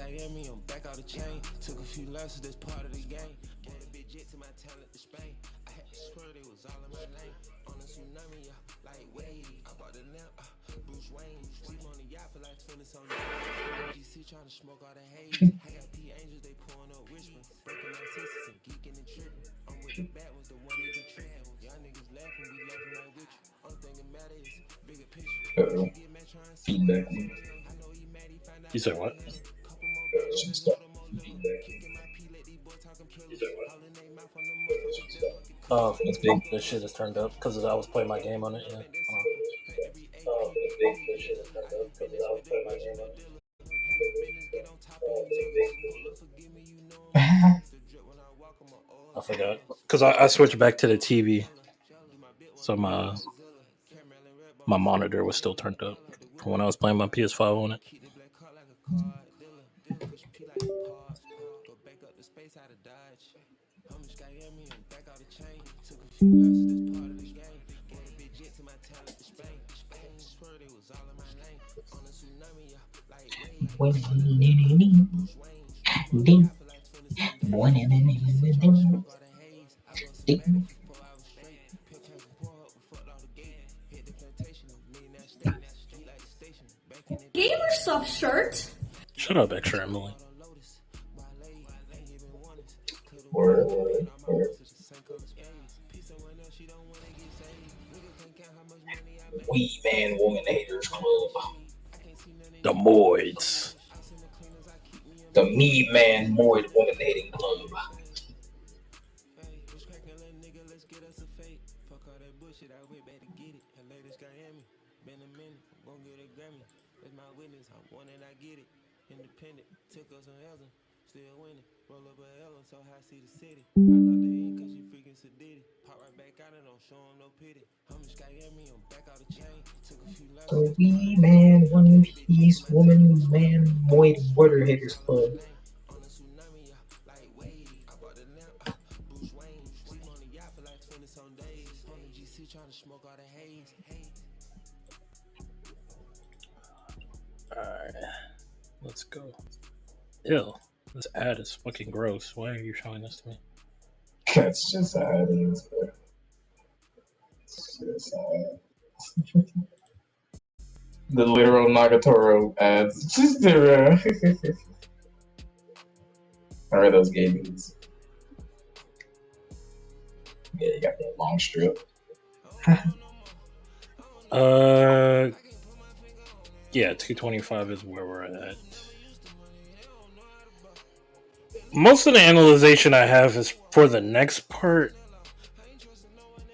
me, I'm back out the chain. Took a few lessons, that's part of the game. Gave a big jet to my talent to Spain. I had to swear they was all in my name. On a tsunami, yeah, like wave. I bought the lamp, Bruce Wayne. Sleep on the yacht for like 20 some days. GC trying to smoke all the haze. I got P Angels, they pouring up whispering. Breaking our senses and geeking and tripping. I'm with the bat, was the one they be tripping. Y'all niggas laughing, we laughing right with you. Only thing that matter is bigger picture. Uh-oh. Feedback. I know he mad, he find out. You said what? Couple more bands, Should let's start load 'em more liquor. feedback. Kicking my P, let these boys talking pillars. You said what? All in they mouth on the motherfuckers, that fucking Oh, That's big. this shit is turned up because I was playing my game on it. Yeah. Oh, that's big. This shit is turned up because I was playing my game on it. I forgot because I switched back to the TV, so my monitor was still turned up from when I was playing my PS5 on it. Gamersoft shirt? Shut up, extra Emily. Word. We Man Woman Haters Club. The Moids. The Me Man Moid Woman Hating Club. Independent, took us on Elton, still winning. Roll up a Ellen, so high see the city. I love the end cause she freaking sedated. Pop right back out and don't show him no pity. I'm just got me, I'm back out the chain. Took a few laps. The We Man One Piece Woman Man Moid Water Haters Club. On a tsunami, like wave. I bought the lamp, Bruce Wayne. Sleep on the yacht for like 20 some days. On the GC trying to smoke all the haze. Alright. Let's go. Ew. This ad is fucking gross. Why are you showing this to me? That's just how it is, bro. It's just how it is. The literal Nagatoro ads. Just Alright, those gamings. Yeah, you got that long strip. Yeah, 225 is where we're at. Most of the analyzation I have is for the next part.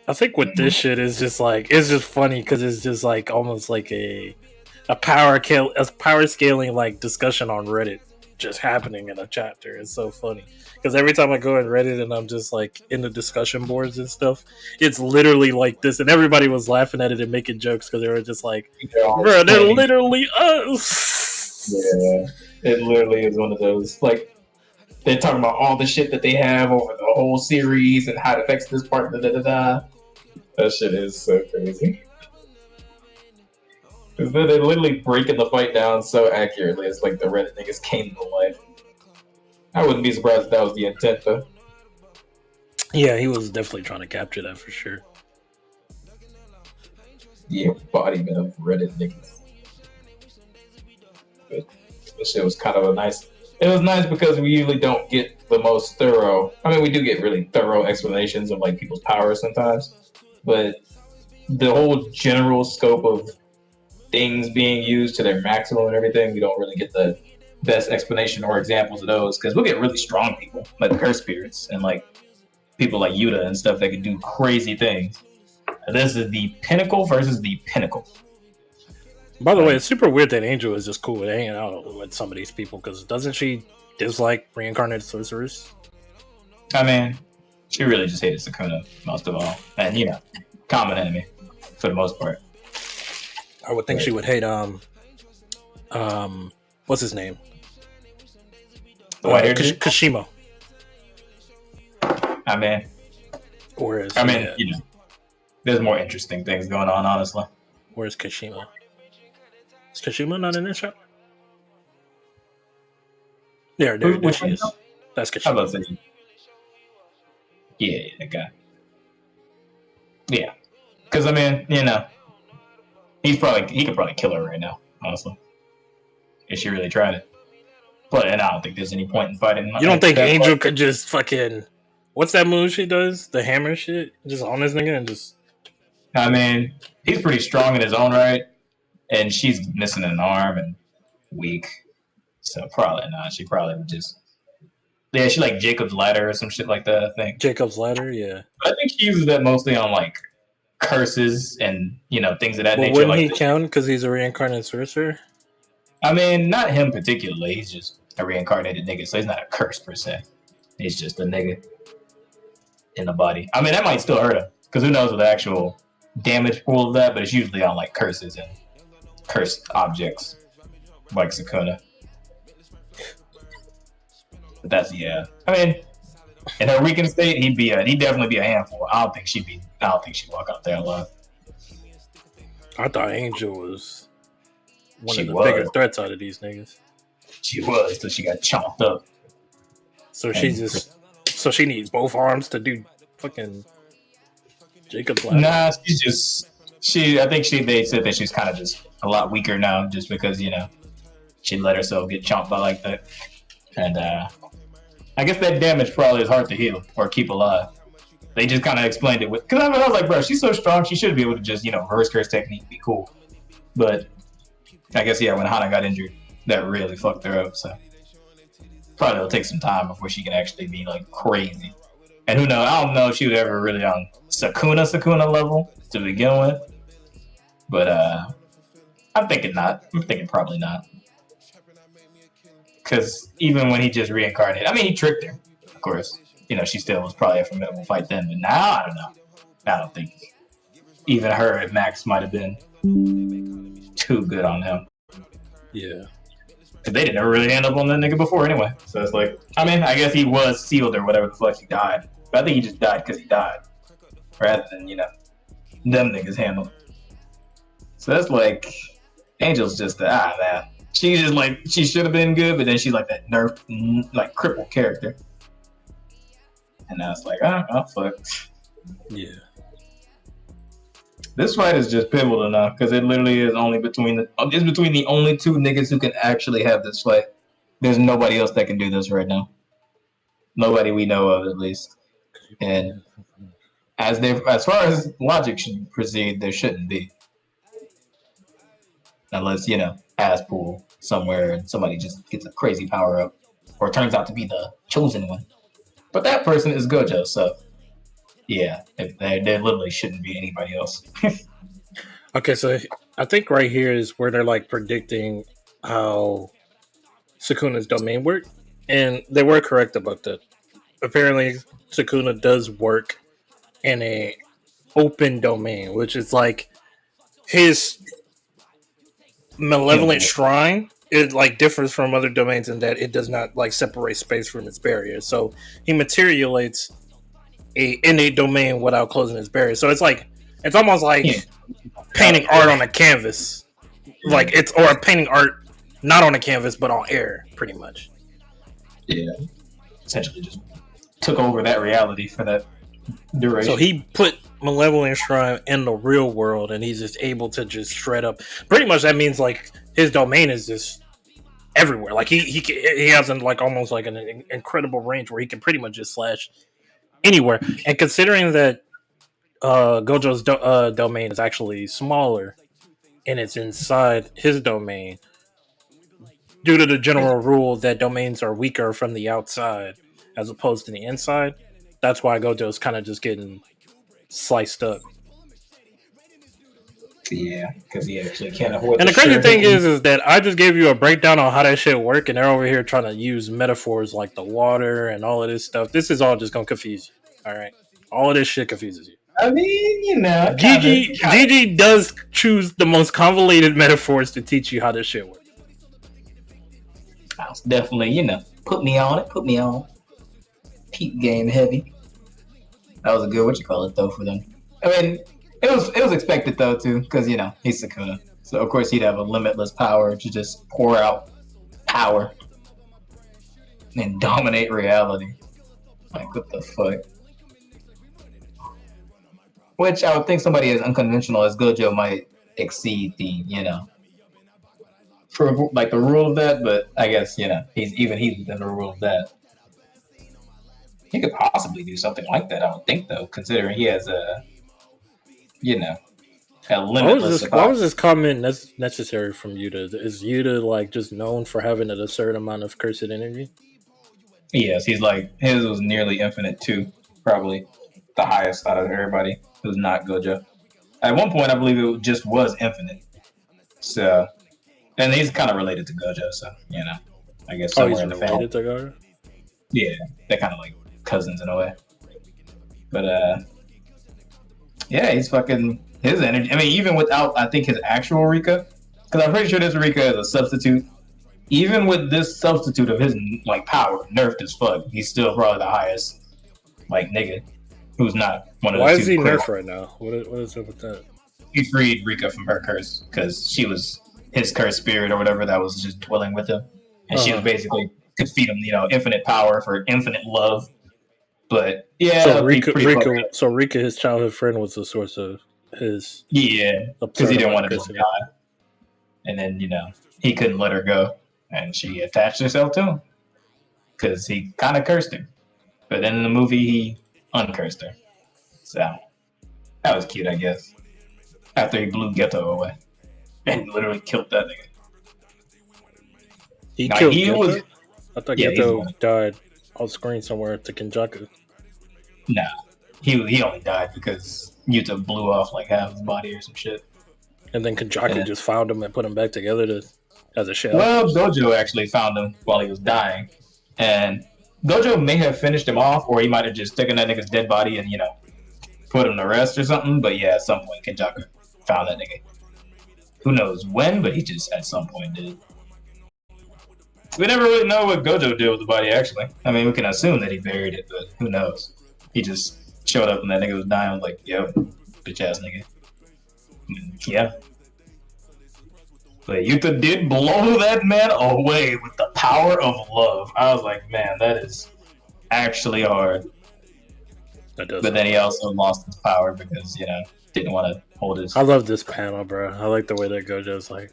I think with this shit is just like it's just funny because it's just like almost like a power scaling like discussion on Reddit just happening in a chapter. It's so funny because every time I go in Reddit and I'm just like in the discussion boards and stuff, it's literally like this, and everybody was laughing at it and making jokes because they were just like, "Bro, they're literally us." Yeah, it literally is one of those like. They're talking about all the shit that they have over the whole series and how it affects this part. That shit is so crazy. Because they're literally breaking the fight down so accurately. It's like the Reddit niggas came to life. I wouldn't be surprised if that was the intent, though. Yeah, he was definitely trying to capture that for sure. The embodiment of Reddit niggas. But this shit was kind of a nice. It was nice because we usually don't get the most thorough. I mean, we do get really thorough explanations of like people's powers sometimes, but the whole general scope of things being used to their maximum and everything, we don't really get the best explanation or examples of those because we'll get really strong people like the curse spirits and like people like Yuta and stuff that can do crazy things. And this is the pinnacle versus the pinnacle. By the way, it's super weird that Angel is just cool with hanging out with some of these people because doesn't she dislike reincarnated sorcerers? I mean, she really just hated Sukuna most of all, and you know, common enemy for the most part. I would think she would hate what's his name? The white-haired dude? Kashimo. I mean, Whereas, you know, there's more interesting things going on, honestly. Where's Kashima? Is Kashima not in this chapter? There Which she one? is. That's I was Kashima. about to say, yeah, that guy. Yeah, because I mean, he could probably kill her right now, honestly, if she really tried it. But and I don't think there's any point in fighting You don't at think that Angel point. could just fucking what's that move she does? The hammer shit? Just on this nigga and just I mean, he's pretty strong in his own right, and she's missing an arm and weak, so probably not. She probably would just she like Jacob's ladder or some shit like that. I think. Jacob's ladder, yeah. But I think she uses that mostly on like curses and things of that But nature. wouldn't Like he count because he's a reincarnated sorcerer? I mean, not him particularly. He's just a reincarnated nigga, so he's not a curse per se. He's just a nigga in the body. I mean, that might still hurt him because who knows what the actual damage pool of that, but it's usually on like curses and cursed objects like Sukuna. But that's I mean, in her weakened state, he'd definitely be a handful. I don't think she'd walk out there alive. I thought Angel was one She of the was. bigger threats out of these niggas. She was till she got chopped up. So she needs both arms to do fucking Jacob's ladder. Nah, I think they said that she's kind of just a lot weaker now, just because she let herself get chomped by like that, and I guess that damage probably is hard to heal or keep alive. They just kind of explained it because I was like, bro, she's so strong, she should be able to just reverse curse technique, be cool. But I guess when Hana got injured, that really fucked her up. So probably it'll take some time before she can actually be like crazy. And who knows? I don't know if she was ever really on Sukuna level to begin with. But I'm thinking not. I'm thinking probably not. Because even when he just reincarnated, I mean, he tricked her, of course. She still was probably a formidable fight then. But now, I don't know. I don't think even her at max might have been too good on him. Yeah. Because they didn't ever really end up on that nigga before anyway. So it's like, I mean, I guess he was sealed or whatever the fuck he died. But I think he just died because he died. Rather than, them niggas handle it. So that's like, Angel's just man. She's just like, she should have been good, but then she's like that nerfed, like crippled character. And now it's like, fuck. Yeah. This fight is just pivotal enough because it literally is only between the only two niggas who can actually have this fight. There's nobody else that can do this right now. Nobody we know of, at least. And as far as logic should proceed, there shouldn't be. Unless, ass pool somewhere and somebody just gets a crazy power up or turns out to be the chosen one. But that person is Gojo, so yeah, there literally shouldn't be anybody else. Okay, so I think right here is where they're like predicting how Sukuna's domain work, and they were correct about that. Apparently, Sukuna does work in a open domain, which is like his malevolent shrine. It like differs from other domains in that it does not like separate space from its barrier. So he materializes in a domain without closing its barrier. So it's almost like painting art on a canvas, like or painting art not on a canvas but on air, pretty much. Yeah, essentially just took over that reality for that duration. So he put Malevolent Shrine in the real world, and he's just able to just shred up. Pretty much, that means like his domain is just everywhere. Like he has like almost like an incredible range where he can pretty much just slash anywhere. And considering that Gojo's domain is actually smaller and it's inside his domain, due to the general rule that domains are weaker from the outside as opposed to the inside, that's why Gojo's kind of just getting sliced up. Yeah, because he actually can't afford. And the crazy thing is that I just gave you a breakdown on how that shit work, and they're over here trying to use metaphors like the water and all of this stuff. This is all just gonna confuse you. All right, all of this shit confuses you. I mean, Gigi does choose the most convoluted metaphors to teach you how this shit works. I was definitely, put me on. Peep game heavy. That was a good though for them. I mean, it was expected though too, because he's Sukuna, so of course he'd have a limitless power to just pour out power. and dominate reality. Like, what the fuck? Which I would think somebody as unconventional as Gojo might exceed the, for like the rule of that, but I guess, he's within the rule of that. He could possibly do something like that, I would think, though, considering he has you know, a limitless Why supply. was this comment necessary from Yuta? Is Yuta like just known for having a certain amount of cursed energy? Yes, he's like his was nearly infinite too, probably the highest out of everybody who's not Gojo. At one point, I believe it just was infinite. So, and he's kind of related to Gojo, so I guess Oh, somewhere he's in the family, related to Gaara? yeah, they're kind of like cousins in a way. But yeah, he's fucking his energy. I mean, even without, I think his actual Rika, because I'm pretty sure this Rika is a substitute. Even with this substitute of his like power, nerfed as fuck, he's still probably the highest like nigga who's not one of Why the is two he clear nerfed ones. right now? What is up with that? He freed Rika from her curse because she was his cursed spirit or whatever that was just dwelling with him, and she was Uh-huh. basically could feed him, infinite power for infinite love. But So yeah, he's pretty fucked up. Rika, his childhood friend, was the source of his Yeah, because he absurd didn't amount want of to just custody. die, and then he couldn't let her go, and she attached herself to him because he kind of cursed her. But then in the movie, he uncursed her. So that was cute, I guess. After he blew Ghetto away and literally killed that nigga. He Like killed he was, Geto? I thought yeah, he's the Geto one. died off screen somewhere at the Kenjaku. Nah, he only died because Yuta blew off like half his body or some shit. And then And Kenjaku then, just found him and put him back together as a shell. well, Gojo actually found him while he was dying, and Gojo may have finished him off, or he might have just taken that nigga's dead body and put him to rest or something. But yeah, at some point, Kenjaku found that nigga. Who knows when, but he just at some point did. We never really know what Gojo did with the body, actually. I mean, we can assume that he buried it, but who knows? He just showed up and that nigga was dying. Like, yo, bitch ass nigga. Yeah. But Yuta did blow that man away with the power of love. I was like, man, that is actually hard. That does. But then he also lost his power because, didn't want to hold his. I love this panel, bro. I like the way that Gojo's like.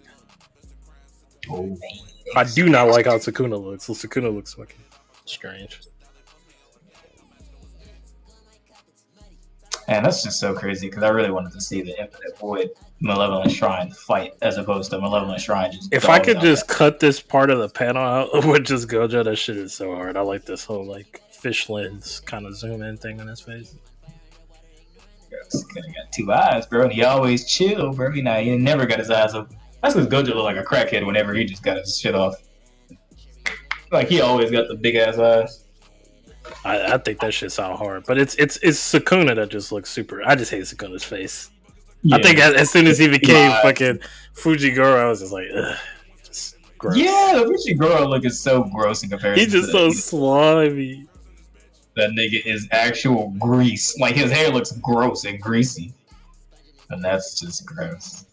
Oh, I do not like how Sukuna looks. So Sukuna looks fucking strange. And that's just so crazy because I really wanted to see the Infinite Void Malevolent Shrine fight as opposed to Malevolent Shrine just. If I could just cut this part of the panel out with just Gojo, that shit is so hard. I like this whole like fish lens kind of zoom in thing on his face. He got two eyes, bro. And he always chill, bro. He never got his eyes open. That's because Gojo looked like a crackhead whenever he just got his shit off. Like he always got the big ass eyes. I think that shit sound hard, but it's Sukuna that just looks super. I just hate Sukuna's face. Yeah. I think as soon as he became fucking Fujigoro, I was just like, ugh, just gross. Yeah, the Fujigoro look is so gross in comparison. He's just so slimy. That nigga is actual grease. Like his hair looks gross and greasy, and that's just gross.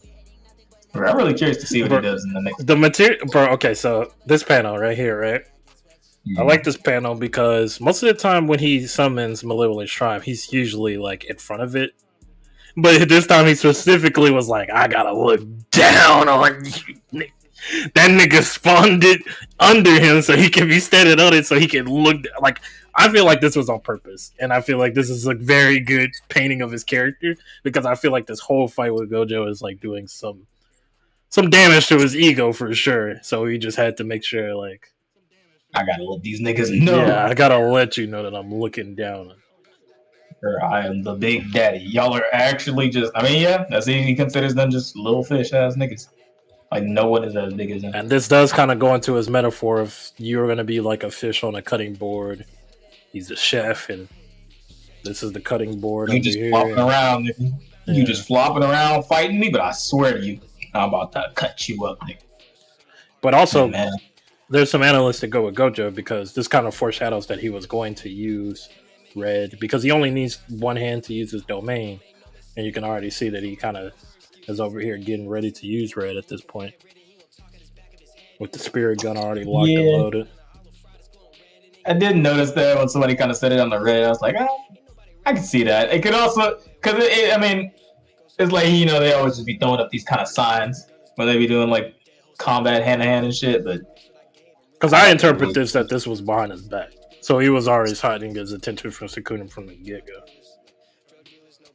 Bro, I'm really curious to see what he does in the next. The material, bro. Okay, so this panel right here, right? I like this panel because most of the time when he summons Malevolent Shrine, he's usually like in front of it. But this time he specifically was like, I gotta look down on you. That nigga spawned it under him so he can be standing on it so he can look like. I feel like this was on purpose. And I feel like this is a very good painting of his character because I feel like this whole fight with Gojo is like doing some damage to his ego for sure. So he just had to make sure like, I gotta let these niggas know. Yeah, I gotta let you know that I'm looking down. Or I am the big daddy. Y'all are actually just. I mean, yeah, that's it. He considers them just little fish ass niggas. Like no one is as big as him. And this does kind of go into his metaphor of you're gonna be like a fish on a cutting board. He's a chef, and this is the cutting board. You just flopping around, nigga. Yeah. You just flopping around fighting me, but I swear to you, I'm about to cut you up, nigga. But also. Man. There's some analysts that go with Gojo because this kind of foreshadows that he was going to use red because he only needs one hand to use his domain. And you can already see that he kind of is over here getting ready to use red at this point. With the spirit gun already locked and loaded. I did notice that when somebody kind of said it on the Reddit. I was like, oh, I can see that. It could also, because I mean, it's like, they always just be throwing up these kind of signs when they be doing like combat hand to hand and shit. But Because I I don't think it interpret was. this that this was behind his back. So he was always hiding his attention from Sukuna from the get go.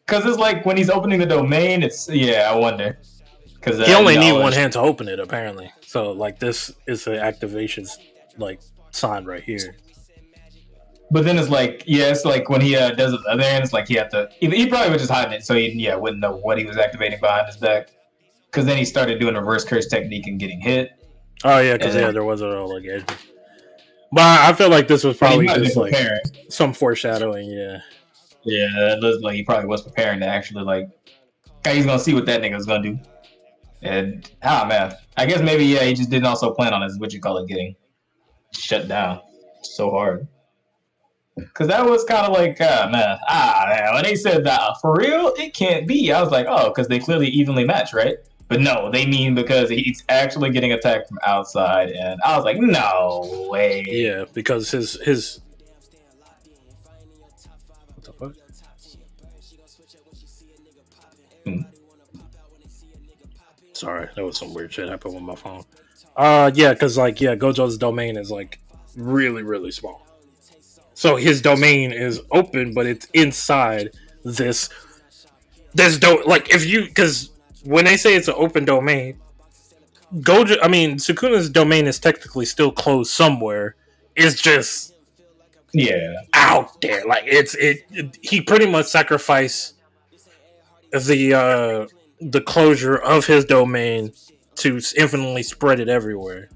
Because it's like when he's opening the domain, I wonder. Because He only need one hand to open it, apparently. So like this is the activation like sign right here. But then it's like, it's like when he does it the other hand, it's like he had to. He probably was just hiding it, so he wouldn't know what he was activating behind his back. Because then he started doing a reverse curse technique and getting hit. Oh yeah, because there was a relegation. But I feel like this was probably just like some foreshadowing. Yeah. Yeah, it looks like he probably was preparing to actually like. He's gonna see what that nigga's gonna do. And man, I guess maybe he just didn't also plan on his getting shut down so hard. Because that was kind of like, man, when they said that, for real, it can't be. I was like, oh, because they clearly evenly match, right? But no, they mean because he's actually getting attacked from outside. And I was like, no way. Yeah, because his what the fuck? Sorry, that was some weird shit happened with my phone. Yeah, because Gojo's domain is like really, really small. So his domain is open, but it's inside this because when they say it's an open domain, Sukuna's domain is technically still closed somewhere. It's just out there. Like he pretty much sacrificed the closure of his domain to infinitely spread it everywhere.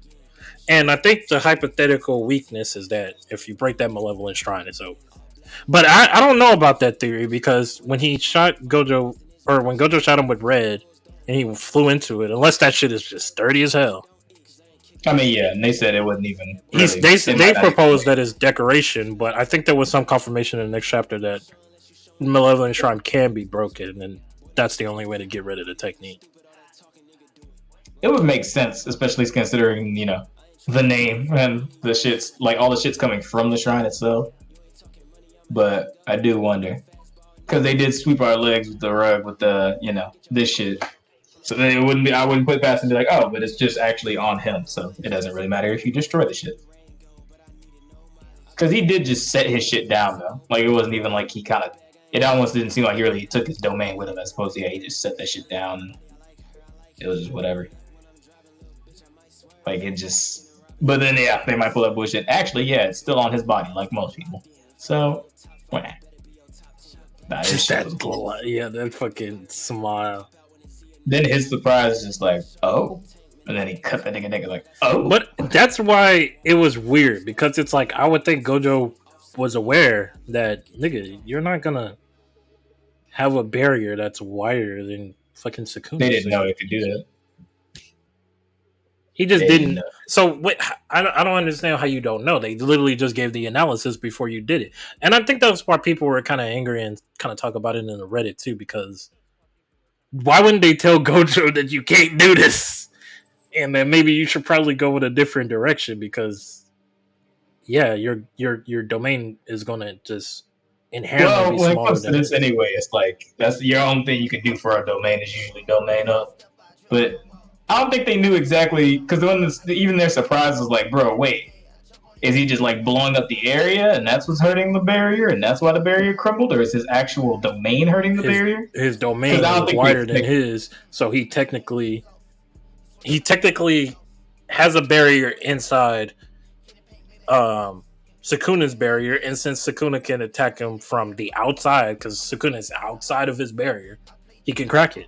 And I think the hypothetical weakness is that if you break that malevolent shrine, it's open. But I don't know about that theory because when he shot Gojo, or when Gojo shot him with red, and he flew into it, unless that shit is just sturdy as hell. I mean, and they said it wasn't even. Really, they proposed that as decoration, but I think there was some confirmation in the next chapter that malevolent shrine can be broken, and that's the only way to get rid of the technique. It would make sense, especially considering the name and the shits, like all the shit's coming from the shrine itself. But I do wonder because they did sweep our legs with the rug with the this shit. So then I wouldn't put it past and be like, oh, but it's just actually on him, so it doesn't really matter if you destroy the shit. Because he did just set his shit down though. Like it wasn't even like it almost didn't seem like he really took his domain with him as opposed to he just set that shit down. And it was just whatever. Like it just. But then they might pull that bullshit. Actually, it's still on his body like most people. So, that fucking smile. Then his surprise is just like, oh. And then he cut that nigga like, oh. But that's why it was weird. Because it's like, I would think Gojo was aware that, nigga, you're not gonna have a barrier that's wider than fucking Sukuna. They didn't know he could do that. He just didn't. So I don't understand how you don't know. They literally just gave the analysis before you did it. And I think that's why people were kind of angry and kind of talk about it in the Reddit too, because why wouldn't they tell Gojo that you can't do this? And then maybe you should probably go in a different direction because your domain is gonna just inherently be smaller. Well, when it comes to this anyway, it's like that's your own thing you can do for a domain is usually domain up. But I don't think they knew exactly because even their surprise was like, bro, wait, is he just like blowing up the area and that's what's hurting the barrier and that's why the barrier crumbled, or is his actual domain hurting the barrier? His domain is wider than his, so he technically has a barrier inside Sukuna's barrier, and since Sukuna can attack him from the outside because Sukuna is outside of his barrier, he can crack it.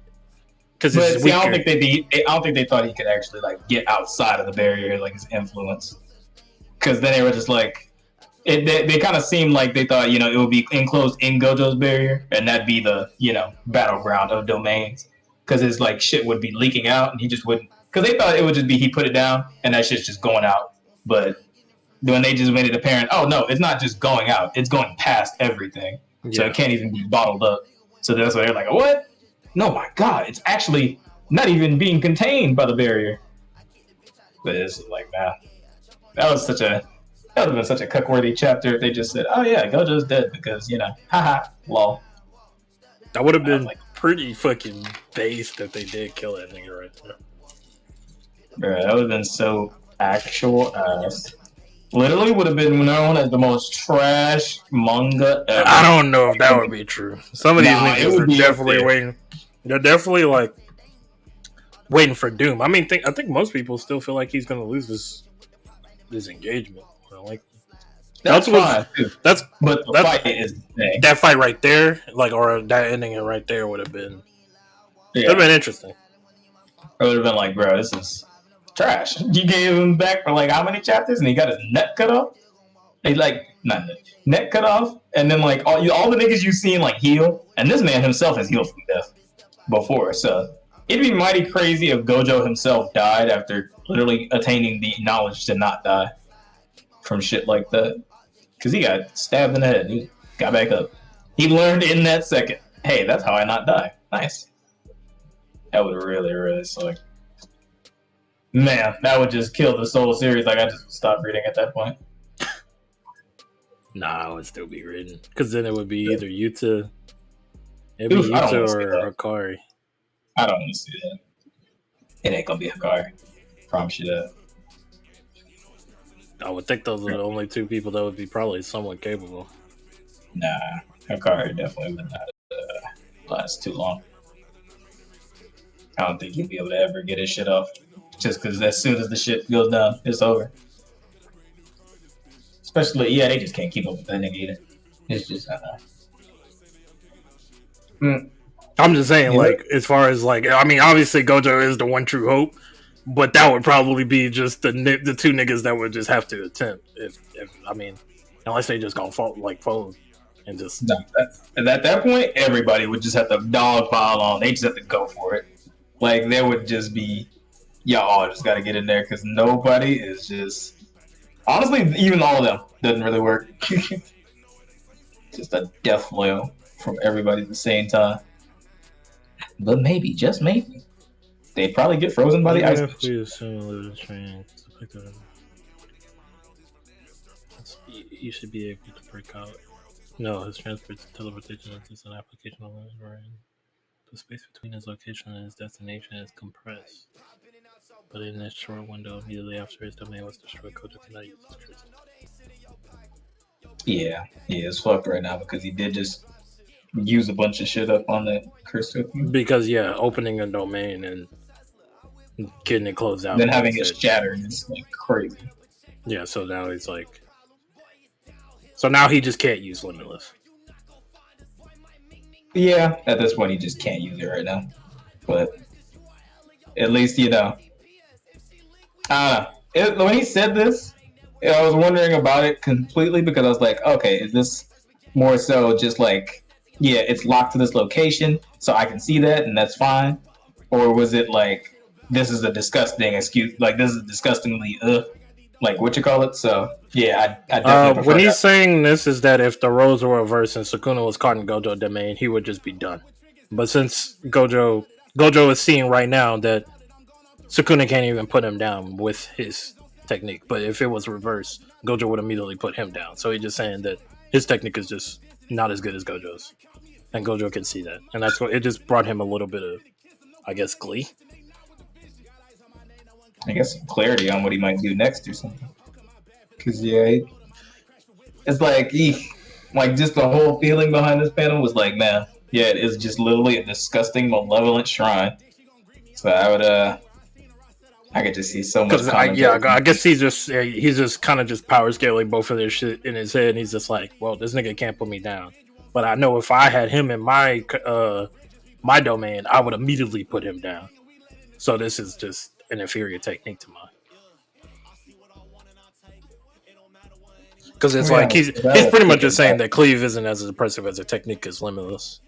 But see, I don't think they thought he could actually like get outside of the barrier, like his influence. Because then they were just like, they kind of seemed like they thought it would be enclosed in Gojo's barrier, and that'd be the battleground of domains. Because his like shit would be leaking out, and he just wouldn't. Because they thought it would just be he put it down, and that shit's just going out. But when they just made it apparent, oh no, it's not just going out; it's going past everything, so it can't even be bottled up. So that's why they're like, what? No, my God, it's actually not even being contained by the barrier. But it's like, man, that was That would have been such a cuck-worthy chapter if they just said, "Oh yeah, Gojo's dead because haha, lol." That would have I was been like, pretty fucking based if they did kill that nigga right there. bro, that would have been so actual ass. Literally would have been known as the most trash manga I ever. don't know if that would be true. Some of these Nah, it niggas would are be up definitely there. waiting. They're definitely like waiting for doom. I mean, I think most people still feel like he's gonna lose this engagement. Like That's fine too. that's But the that fight is insane. that fight right there, like or that ending it right there would have been interesting. It would have been like, bro, this is trash. You gave him back for like how many chapters, and he got his neck cut off. He like not neck cut off, and then like all the niggas you seen like heal, and this man himself has healed from death before. So it'd be mighty crazy if Gojo himself died after literally attaining the knowledge to not die from shit like that. Because he got stabbed in the head, he got back up. He learned in that second, hey, that's how I not die. Nice. That would really, really suck. Man, that would just kill the Soul series. Like, I just stopped reading at that point. Nah, I would still be reading. Because then it would be either Yuta, or Hikari. I don't want to see that. It ain't gonna be Hikari. Promise you that. I would think those are the only two people that would be probably somewhat capable. Nah, Hikari definitely would not last too long. I don't think he'd be able to ever get his shit off. Just because as soon as the shit goes down, it's over. Especially, they just can't keep up with that nigga either. It's just, I'm just saying, like, as far as, like, I mean, obviously Gojo is the one true hope, but that would probably be just the two niggas that would just have to attempt. If I mean, unless they just gonna fold and just. And at that point, everybody would just have to dog pile on. They just have to go for it. Like, there would just be, y'all just gotta get in there because nobody is just. Honestly, even all of them doesn't really work. Just a death blow from everybody at the same time. But maybe, just maybe, they'd probably get frozen by the ice. You should be able to break out. No, his transfer to teleportation is an application of right. The space between his location and his destination is compressed. But in that short window immediately after his domain was destroyed, Gojo cannot use his crystal. Yeah, it's fucked right now because he did just use a bunch of shit up on that crystal. Because opening a domain and getting it closed out, then having it shattered is like crazy. Yeah, so now he's like, so now he just can't use Limitless. Yeah, at this point he just can't use it right now. But at least when he said this, I was wondering about it completely because I was like, okay, is this more so just like, it's locked to this location, so I can see that and that's fine? Or was it like, this is a disgusting excuse, like this is disgustingly, like what you call it? So, I definitely when he's saying this is that if the roles were reversed and Sukuna was caught in Gojo domain, he would just be done. But since Gojo is seeing right now that Sukuna can't even put him down with his technique. But if it was reversed, Gojo would immediately put him down. So he's just saying that his technique is just not as good as Gojo's. And Gojo can see that. And that's what it just brought him a little bit of, I guess, glee. I guess some clarity on what he might do next or something. Because, it's like, like just the whole feeling behind this panel was like, man, it is just literally a disgusting, malevolent shrine. So I could just see so much. I guess he's just kind of just power scaling both of their shit in his head, and he's just like, well, this nigga can't put me down, but I know if I had him in my domain, I would immediately put him down. So this is just an inferior technique to mine. Because it's like he's pretty much just saying that Cleave isn't as impressive as a technique as Limitless.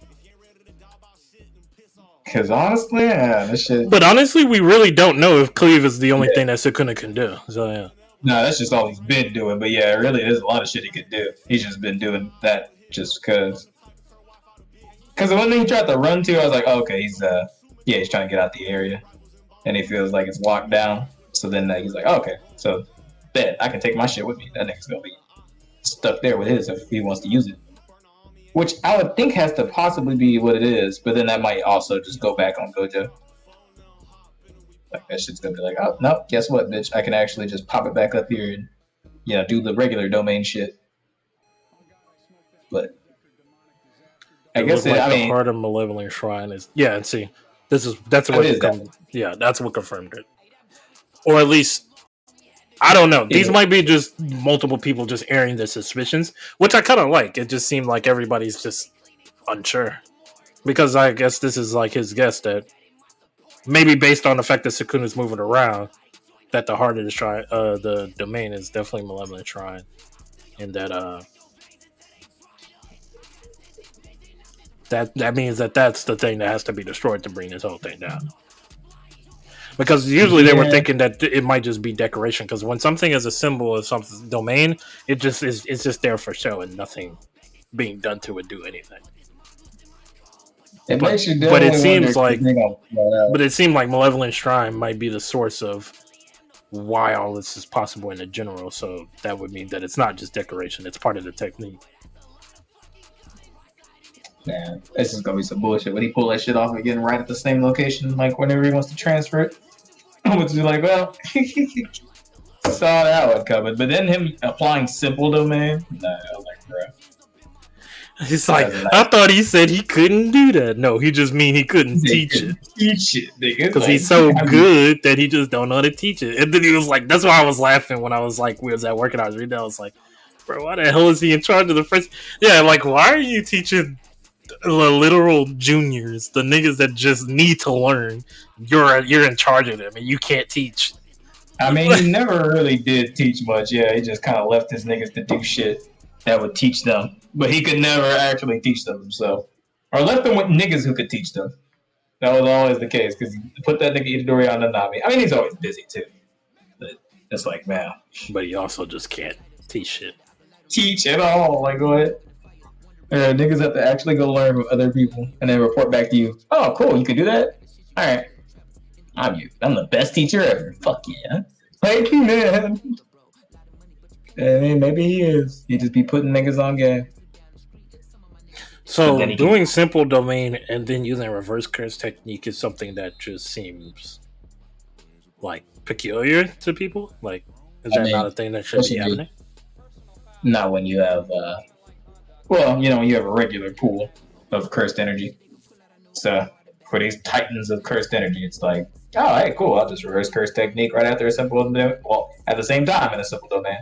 Because honestly, this shit. But honestly, we really don't know if Cleave is the only thing that Sukuna can do. So no, that's just all he's been doing. But really, there's a lot of shit he could do. He's just been doing that just because. Because the one thing he tried to run to, I was like, oh, okay, he's trying to get out the area, and he feels like it's locked down. So then he's like, oh, okay, so Bet I can take my shit with me. That nigga's gonna be stuck there with his if he wants to use it. Which I would think has to possibly be what it is, but then that might also just go back on Gojo. Like that shit's gonna be like, oh no, guess what, bitch? I can actually just pop it back up here and do the regular domain shit. But I guess the heart of Malevolent Shrine is and see, that's what confirmed it, or at least I don't know. These might be just multiple people just airing their suspicions, which I kind of like. It just seemed like everybody's just unsure because I guess this is like his guess that maybe based on the fact that Sukuna's moving around, that the heart of the shrine, the domain is definitely Malevolent Shrine, and that that means that's the thing that has to be destroyed to bring this whole thing down. Because usually they were thinking that it might just be decoration. Because when something is a symbol of some domain, it just is. It's just there for show and nothing being done to it do anything. But it seems like Malevolent Shrine might be the source of why all this is possible in the general. So that would mean that it's not just decoration; it's part of the technique. Man, this is gonna be some bullshit. When he pull that shit off again, right at the same location, like whenever he wants to transfer it. I was just like, well, saw that one coming. But then him applying simple domain, like, bro. He's like, I thought he said he couldn't do that. No, he just mean he couldn't teach it. Teach it, nigga. Because he's so good that he just don't know how to teach it. And then he was like, that's why I was laughing when I was like, we was at work and I was reading that. I was like, bro, why the hell is he in charge of the first? Yeah, like, why are you teaching the literal juniors, the niggas that just need to learn? You're in charge of them and you can't teach. I mean, he never really did teach much. Yeah, he just kind of left his niggas to do shit that would teach them, but he could never actually teach them himself, or left them with niggas who could teach them. That was always the case because he put that nigga Itadori on Nanami. I mean, he's always busy too, but it's like, man. But he also just can't teach shit. Teach at all, like what? Niggas have to actually go learn from other people and then report back to you. Oh, cool, you can do that? All right. I'm the best teacher ever. Fuck yeah. Thank you, man. I mean, maybe he is. He just be putting niggas on game. So doing simple domain and then using reverse curse technique is something that just seems like peculiar to people. Like, is that not a thing that should be happening? Not when you have, you have a regular pool of cursed energy. So for these titans of cursed energy, it's like, oh, hey, cool. I'll just reverse curse technique right after a simple domain. Well, at the same time in a simple domain.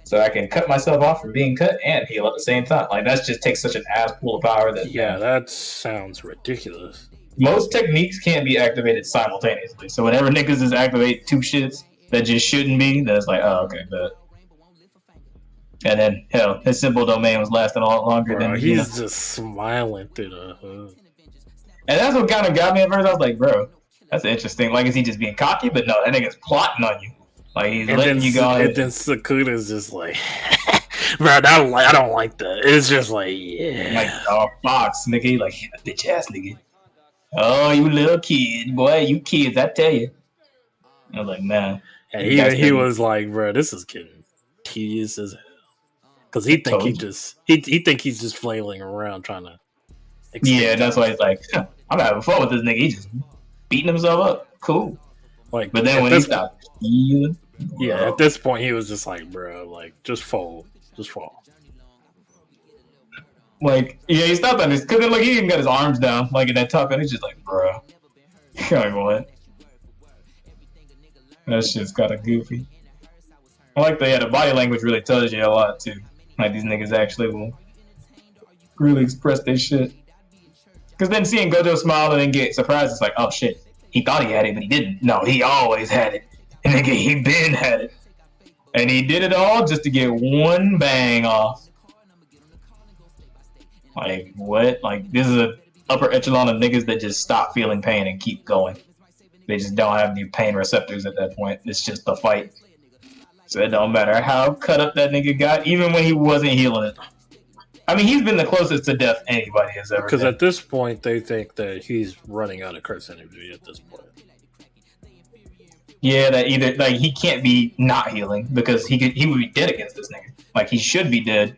So I can cut myself off from being cut and heal at the same time. Like, that just takes such an ass pool of power that... Yeah, that sounds ridiculous. Most techniques can't be activated simultaneously. So whenever niggas just activate two shits that just shouldn't be, then it's like, oh, okay, but... And then, hell, his simple domain was lasting a lot longer than... He's just smiling through the hood. And that's what kind of got me at first. I was like, bro, that's interesting. Like, is he just being cocky? But no, that nigga's plotting on you. Like, he's letting you go. And then Sukuna's just like, bro, I don't like that. It's just like, yeah. Like, oh, Fox, nigga. Like, bitch ass nigga. Oh, you little kid. Boy, you kids, I tell you. I was like, man. And he was like, bro, this is getting tedious as hell. Because he think he's just flailing around trying to. Yeah, that's why he's like, I'm having fun with this nigga. He's just beating himself up. Cool. Like, but then when he stopped healing. Yeah, at this point he was just like, bro, like, just fall. Like, yeah, he stopped on this because like he even got his arms down, like in that top, and he's just like, bro, like what? That shit's kind of goofy. I like the body language really tells you a lot too. Like these niggas actually will really express their shit. Because then seeing Gojo smile and then get surprised, it's like, oh shit, he thought he had it, but he didn't. No, he always had it. And nigga, he been had it. And he did it all just to get one bang off. Like, what? Like, this is an upper echelon of niggas that just stop feeling pain and keep going. They just don't have any pain receptors at that point. It's just a fight. So it don't matter how cut up that nigga got, even when he wasn't healing it. I mean, he's been the closest to death anybody has ever been. Because at this point, they think that he's running out of curse energy at this point. Yeah, that either like he can't be not healing because he would be dead against this nigga. Like he should be dead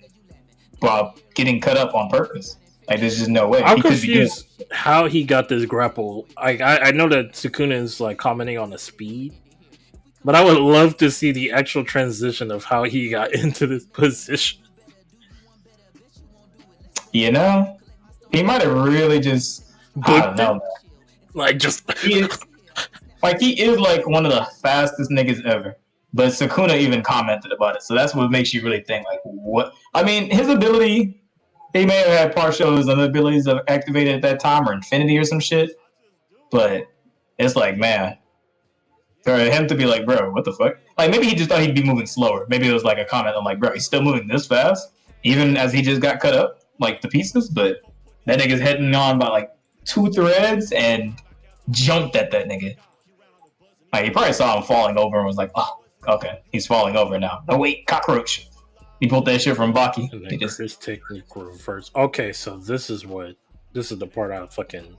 while getting cut up on purpose. Like there's just no way I'm he could be doing. confused how he got this grapple. I know that Sukuna is like commenting on the speed, but I would love to see the actual transition of how he got into this position. You know, he might have really just I don't Booked it, know. like just He is he is like one of the fastest niggas ever. But Sukuna even commented about it, so that's what makes you really think like what. I mean, his ability. He may have had partial of his other abilities activated at that time or Infinity or some shit, but it's like man, for him to be like, bro, what the fuck? Like maybe he just thought he'd be moving slower. Maybe it was like a comment on like, bro, he's still moving this fast, even as he just got cut up like the pieces. But that nigga's heading on by like 2 threads and jumped at that nigga. Like he probably saw him falling over and was like, oh, okay, he's falling over now. Oh wait, cockroach. He pulled that shit from Baki. and then He just Chris technique reverse. Okay, so this is the part I fucking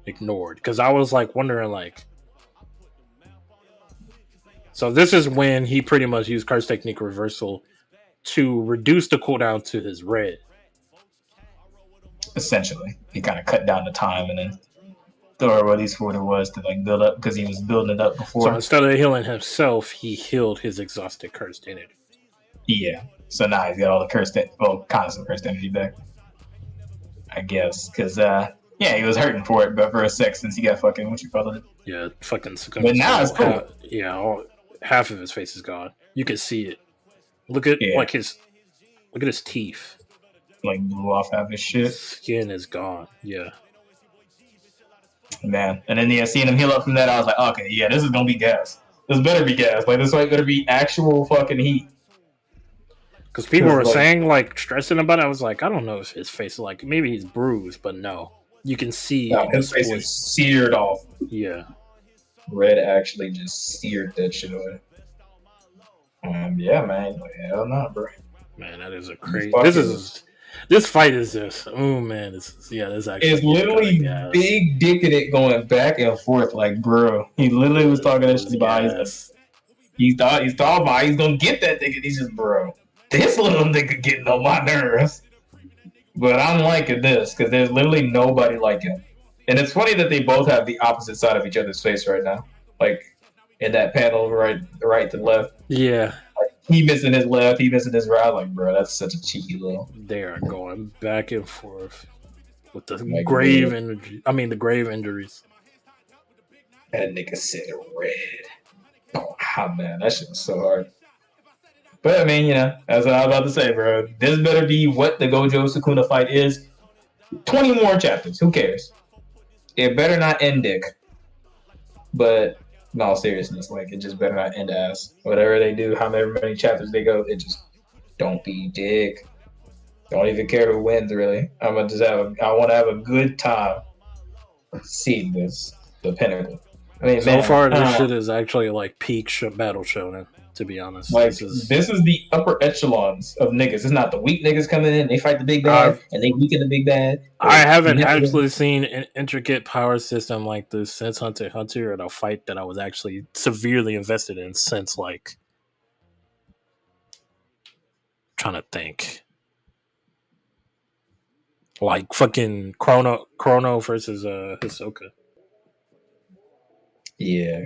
ignored because I was like wondering like. So this is when he pretty much used curse technique reversal to reduce the cooldown to his red. essentially he kind of cut down the time and then or at least what it was to like build up because he was building it up So before. instead of healing himself, he healed his exhausted cursed energy. Yeah. So now he's got all the constant cursed energy back. I guess because yeah, he was hurting for it, but for a sec since he got fucking what you call it. Yeah, fucking Sukuna. But now it's cool. Half of his face is gone. You can see it. Look at look at his teeth. Like blew off half his shit. Skin is gone. Yeah. Man, and then seeing him heal up from that, I was like, okay, yeah, this is gonna be gas. This better be gas. Like this fight better be actual fucking heat. Because people were saying like stressing about it. I was like, I don't know if his face like maybe he's bruised, but no, you can see his face is seared off. Yeah, Red actually just seared that shit away. Yeah, man, like, hell no, bro. Man, that is a crazy. This fight is just oh man, this actually it's literally big dicking it going back and forth like bro. He literally was talking that shit about he thought he's gonna get that nigga. He's just bro. This little nigga getting on my nerves. But I'm liking this because there's literally nobody like him. And it's funny that they both have the opposite side of each other's face right now. Like in that panel right to left. Yeah. Like, he missing his left, he missing his right. Like, bro, that's such a cheeky little. They are going back and forth with the grave energy. I mean the grave injuries. That nigga said red. Oh man, that shit was so hard. But I mean, as I was about to say, bro, this better be what the Gojo Sukuna fight is. 20 more chapters. Who cares? It better not end dick. But in all seriousness, like it just better not end ass. Whatever they do, however many chapters they go, it just don't be dick. Don't even care who wins, really. I want to have a good time seeing the pinnacle. I mean, so far, this shit is actually like peak battle shonen. To be honest, like this is the upper echelons of niggas. It's not the weak niggas coming in. They fight the big bad and they weaken the big bad. I haven't actually seen an intricate power system like this since Hunter x Hunter, and a fight that I was actually severely invested in since like trying to think, like fucking Chrono versus Hisoka. Yeah,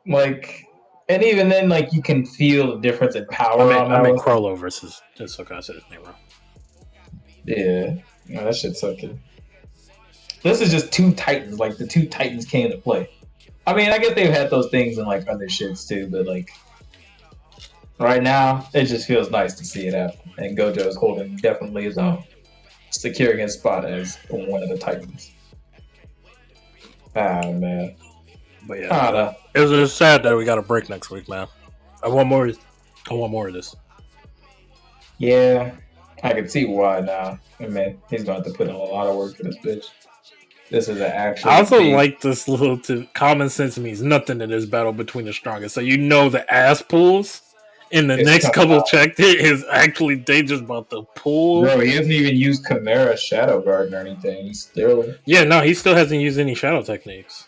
like. And even then, like, you can feel the difference in power. I mean Crollo versus Hisoka. I said his name wrong. Yeah. No, that shit's so good. This is just two titans. Like, the two titans came to play. I mean, I guess they've had those things in, like, other shits, too. But, like, right now, it just feels nice to see it happen. And Gojo is holding definitely his own. Securing his spot as one of the titans. Ah, man. But yeah, it was just sad that we got a break next week, man. I want more of this. Yeah, I can see why now. I mean, he's going to have to put in a lot of work for this bitch. This is an actual. I also like this little common sense means nothing in this battle between the strongest. So the ass pulls in the next couple chapters is actually they just about to pull. Bro, he hasn't even used Chimera Shadow Garden or anything. He's still. Yeah, no, he still hasn't used any shadow techniques.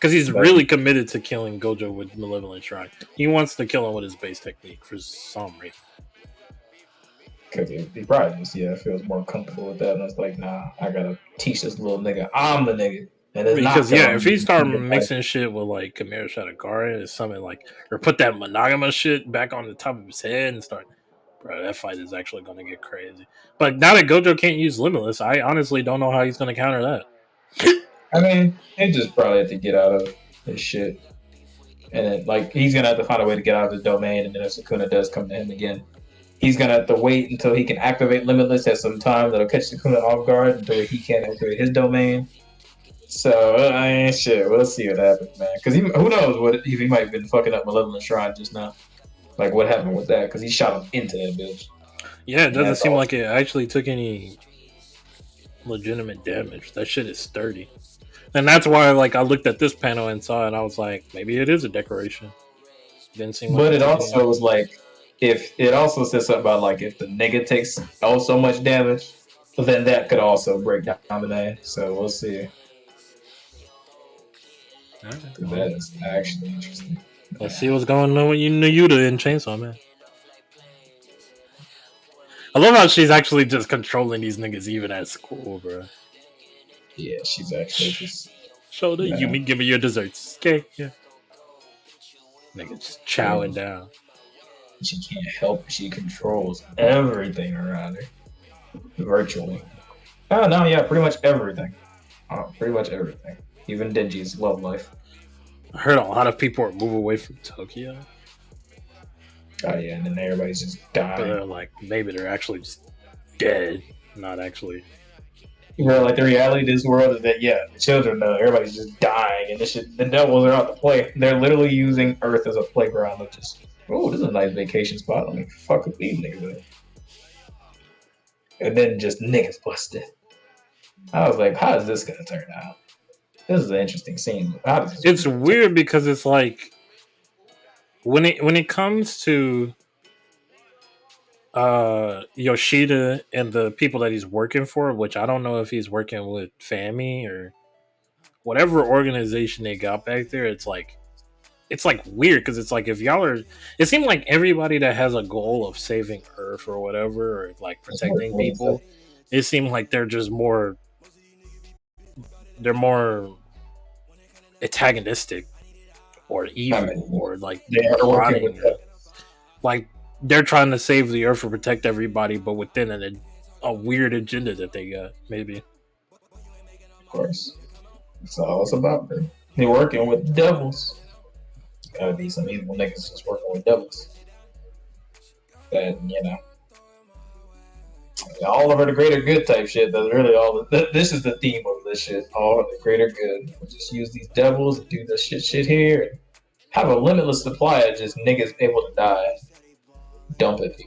Because he's really committed to killing Gojo with Malevolent Shrine. He wants to kill him with his base technique for some reason. Because he probably just feels more comfortable with that. And it's like, nah, I gotta teach this little nigga I'm the nigga. And it's Because not if he start mixing shit with like Chimera Shadagara or something like, or put that monogamous shit back on the top of his head and start, bro, that fight is actually gonna get crazy. But now that Gojo can't use Limitless, I honestly don't know how he's gonna counter that. I mean, he just probably have to get out of his shit. And then, like, he's gonna have to find a way to get out of his domain. And then if Sukuna does come to him again, he's gonna have to wait until he can activate Limitless at some time that'll catch Sukuna off guard until he can't activate his domain. So, shit, we'll see what happens, man. Because who knows he might have been fucking up Malevolent Shrine just now. Like, what happened with that? Because he shot him into that bitch. Yeah, it doesn't seem like it actually took any legitimate damage. That shit is sturdy. And that's why, like, I looked at this panel and saw it, and I was like, maybe it is a decoration. Didn't seem like but it also was like, if it also says something about, like, if the nigga takes so much damage, then that could also break down the name. So, we'll see. That is actually interesting. Let's see what's going on with Yuta and Chainsaw Man. I love how she's actually just controlling these niggas even at school, bro. Yeah, she's actually just... Shoulder, Yumi, give me your desserts. Okay, yeah. Nigga just chowing down. She can't help it. She controls everything around her. Virtually. Oh, no, yeah, pretty much everything. Pretty much everything. Even Denji's love life. I heard a lot of people are moving away from Tokyo. Oh, yeah, and then everybody's just dying. But they're like, maybe they're actually just dead. Not actually... Bro, like the reality of this world is that the children know everybody's just dying, and this shit, the devils are out to play. They're literally using Earth as a playground of just, oh, this is a nice vacation spot. Let me fuck with these niggas up. And then just niggas busted. I was like, how is this gonna turn out? This is an interesting scene. It's weird because it's like when it comes to Yoshida and the people that he's working for, which I don't know if he's working with FAMI or whatever organization they got back there. It's like weird because it's like if y'all are, it seemed like everybody that has a goal of saving Earth or whatever, or like protecting people, it seemed like they're more antagonistic or evil or like they're trying to save the Earth or protect everybody, but within a weird agenda that they got, maybe. Of course. That's all it's about, man. They're working with devils. Gotta be some evil niggas just working with devils. And, all over the greater good type shit. That's really all. This is the theme of this shit. All of the greater good. We'll just use these devils and do this shit here. And have a limitless supply of just niggas able to die. Dump it.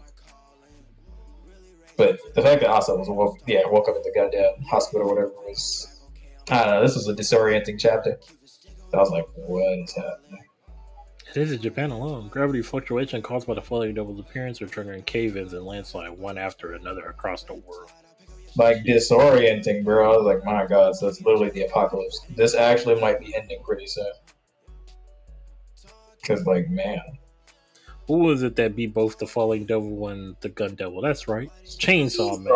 But the fact that Asa woke up at the goddamn hospital or whatever was, I don't know, this was a disorienting chapter. I was like, what is happening? It is in Japan alone. Gravity fluctuation caused by the falling devil's appearance are triggering cave-ins and landslide one after another across the world. Like, disorienting, bro. I was like, my god, so it's literally the apocalypse. This actually might be ending pretty soon. Because, like, man. Who was it that beat both the Falling Devil and the Gun Devil? That's right. Chainsaw Man.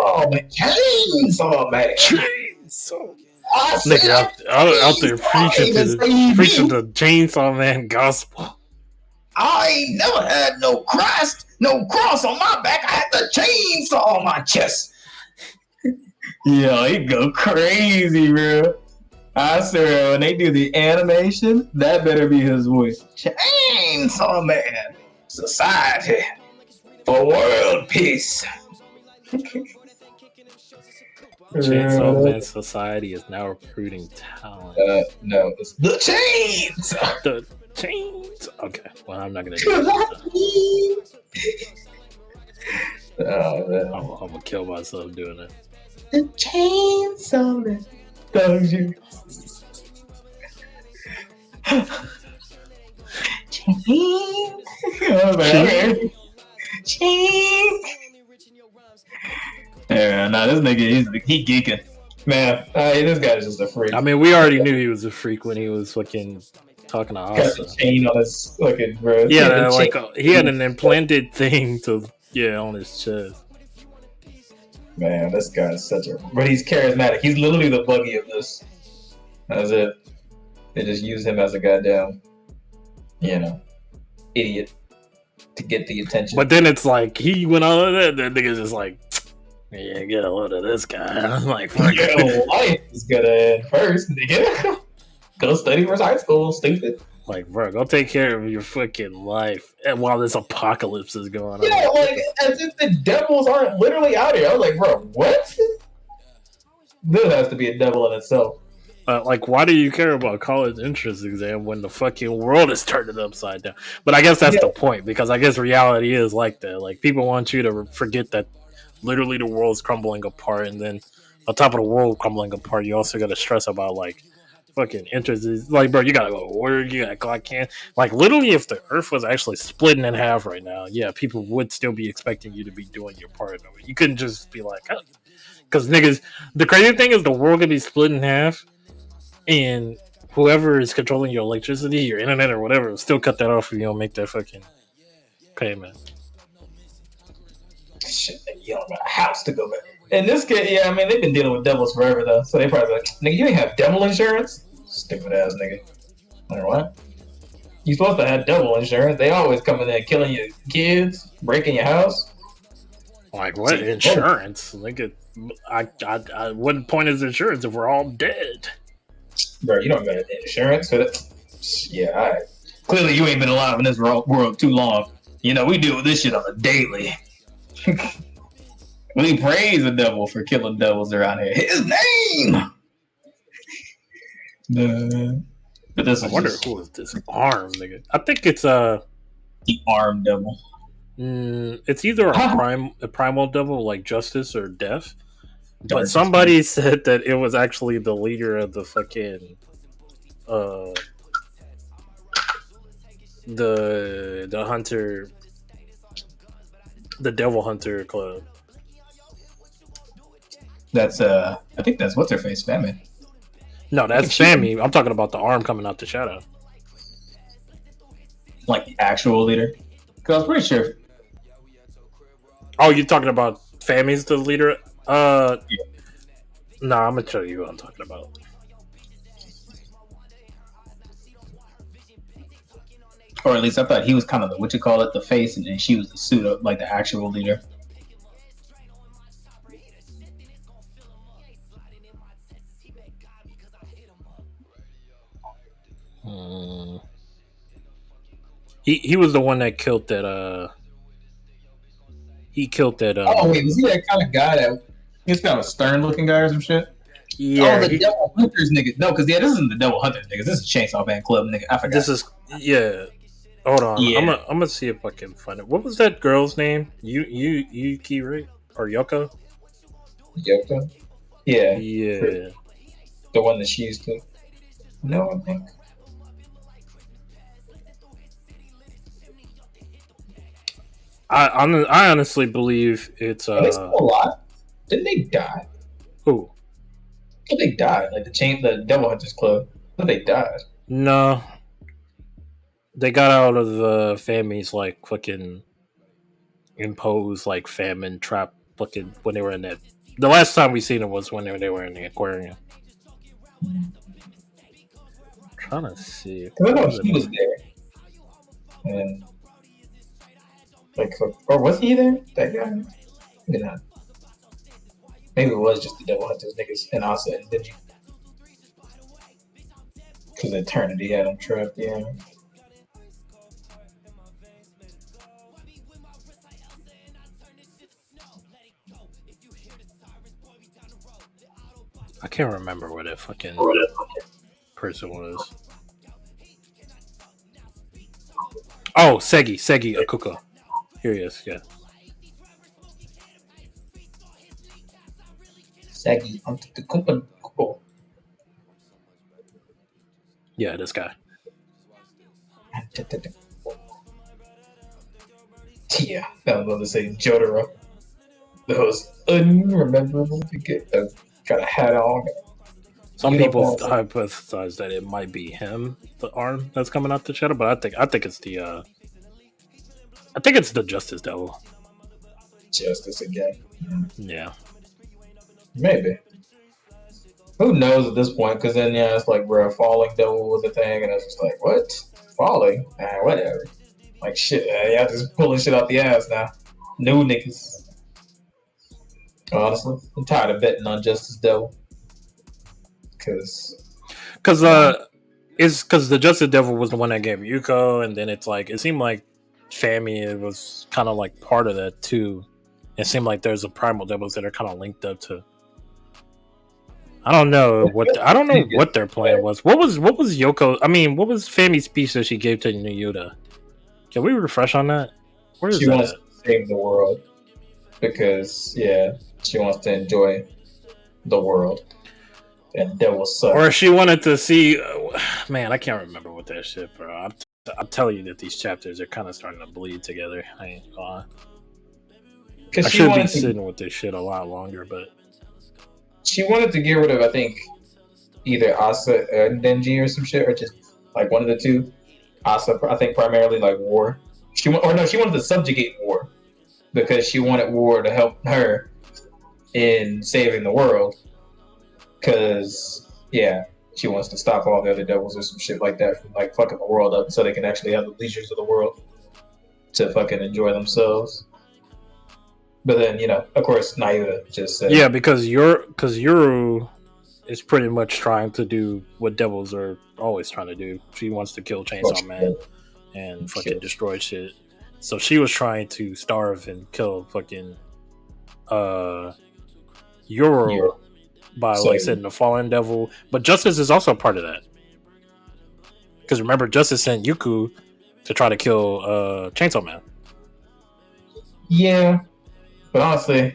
Chainsaw Man. Chainsaw Man. Nigga out there preaching the Chainsaw Man gospel. I ain't never had no cross on my back. I had the chainsaw on my chest. Yo, he go crazy, bro. I swear, when they do the animation, that better be his voice. Chainsaw Man. Society for world peace. Chainsaw Man Society is now recruiting talent. No, it's the chains. The chains. Okay, well, I'm not gonna do that. I'm gonna kill myself doing it. The Chainsaw Man. Don't you? Chains. Yeah, nah, this nigga, he geeking. Man, this guy's just a freak. I mean, we already knew he was a freak when he was fucking talking to Got the Asa. chain on his fucking bro. Yeah, The chain. he had an implanted thing on his chest. Man, this guy's such a. But he's charismatic. He's literally the buggy of this. That's it. They just use him as a goddamn, idiot to get the attention. But then it's like he went on that nigga's just like, yeah, get a load of this guy. I'm like, fuck. Your life is gonna end first, nigga. Go study for high school, stupid. Like, bro, go take care of your fucking life. And while this apocalypse is going on. Yeah, like as if the devils aren't literally out here. I was like, bro, what? This has to be a devil in itself. Like, why do you care about college entrance exam when the fucking world is turning upside down? But I guess that's the point, because I guess reality is like that. Like, people want you to forget that literally the world's crumbling apart, and then on top of the world crumbling apart, you also got to stress about, like, fucking entrances. Like, bro, you gotta go to work, you gotta clock in. Like, literally, if the earth was actually splitting in half right now, yeah, people would still be expecting you to be doing your part. You couldn't just be like, because niggas, the crazy thing is the world could be split in half, and whoever is controlling your electricity, your internet, or whatever, will still cut that off if you don't make that fucking payment. Shit, you don't got a house to go back. In this case, yeah, I mean, they've been dealing with devils forever, though. So they probably like, nigga, you ain't have devil insurance? Stupid ass nigga. Wonder what? You supposed to have devil insurance. They always coming in killing your kids, breaking your house. Like, what? Insurance? Nigga, what point is insurance if we're all dead? Bro, you don't got insurance for that. Yeah, all right. Clearly, you ain't been alive in this world too long. You know, we deal with this shit on a daily. We praise the devil for killing devils around here. His name! But this I wonder who is this arm, nigga. I think it's the arm devil. It's either a primal devil like Justice or Death. But Darkest somebody said that it was actually the leader of the fucking the hunter, the Devil Hunter Club. That's I think that's what's her face, Famine. No, that's Sammy. I'm talking about the arm coming out the shadow. Like the actual leader? Because I was pretty sure. Oh, you're talking about Fammy's the leader? Yeah. Nah, I'm gonna tell you what I'm talking about. Or at least I thought he was kind of the the face, and then she was the suit of like the actual leader. He was the one that killed that. He killed that. Oh wait, was he that kind of guy that? He's kind of a stern looking guy or some shit. Yeah, the Devil Hunters nigga. No, because this isn't the Devil Hunters niggas. This is Chainsaw Man Club nigga. I forgot. This is Hold on, Yeah. I'm gonna see if I can find it. What was that girl's name? Yuki, right? Or Yoko? Yoko. Yeah. Yeah. The one that she used to. No, I think. I honestly believe it's Are they still alive? Didn't they die? Who? But they died. Like the Devil Hunters Club. But they died. No. They got out of the family's like fucking imposed like famine trap fucking when they were in that. The last time we seen them was when they were in the aquarium. I'm trying to see. I know he was there. And like, or was he there? That guy? Maybe not. Maybe it was just the Devil Hunters niggas and Asa and Digi. Because Eternity had him trapped, yeah. I can't remember what that fucking person was. Oh, Segi Akuko. Here he is, yeah. Segi Akuko. Yeah, this guy. Yeah, I was about to say Jotaro. That was unrememberable to get. got a hat on. Some people Uniform. hypothesize that it might be him, the arm that's coming out the shadow, but I think it's the Justice Devil. Justice again. Yeah. Maybe. Who knows at this point? Because then, yeah, it's like, bro, falling devil was a thing, and it's just like, what? Falling? Whatever. Like, shit, y'all just pulling shit out the ass now. New niggas. Honestly, I'm tired of betting on Justice Devil. Because it's because the Justice Devil was the one that gave Yuko, and then it's like, it seemed like Fami was kind of like part of that too. It seemed like there's a Primal Devils that are kind of linked up to. I don't know what their plan was. What was Yoko? I mean, what was Fami's speech that she gave to Nuyuta? Can we refresh on that? Where is she that wants at? to save the world because she wants to enjoy the world. And Devil sucks. Or she wanted to see. Man, I can't remember what that shit, bro. I'll tell you that these chapters are kind of starting to bleed together. I ain't gonna. I should be sitting with this shit a lot longer, but she wanted to get rid of, I think, either Asa and Denji or some shit, or just like one of the two. Asa, I think, primarily like war. She wanted to subjugate war because she wanted war to help her in saving the world. Because she wants to stop all the other devils or some shit like that from like fucking the world up, so they can actually have the leisures of the world to fucking enjoy themselves. But then, of course, Nayuta just said... Yeah, because Yuru is pretty much trying to do what devils are always trying to do. She wants to kill Chainsaw Man and fucking destroy shit. So she was trying to starve and kill fucking Yuru by setting the Fallen Devil. But Justice is also part of that. Because remember, Justice sent Yuku to try to kill Chainsaw Man. Yeah. But honestly,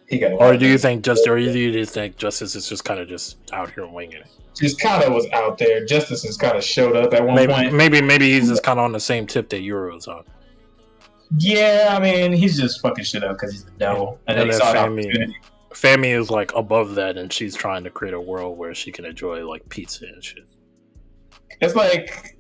he got. Or do you think Justice is just kind of just out here winging it? Just kind of was out there. Justice has kind of showed up at one point. Maybe he's just kind of on the same tip that Yuru is on. Yeah, I mean, he's just fucking shit up because he's the devil. And then Fami is like above that, and she's trying to create a world where she can enjoy like pizza and shit. It's like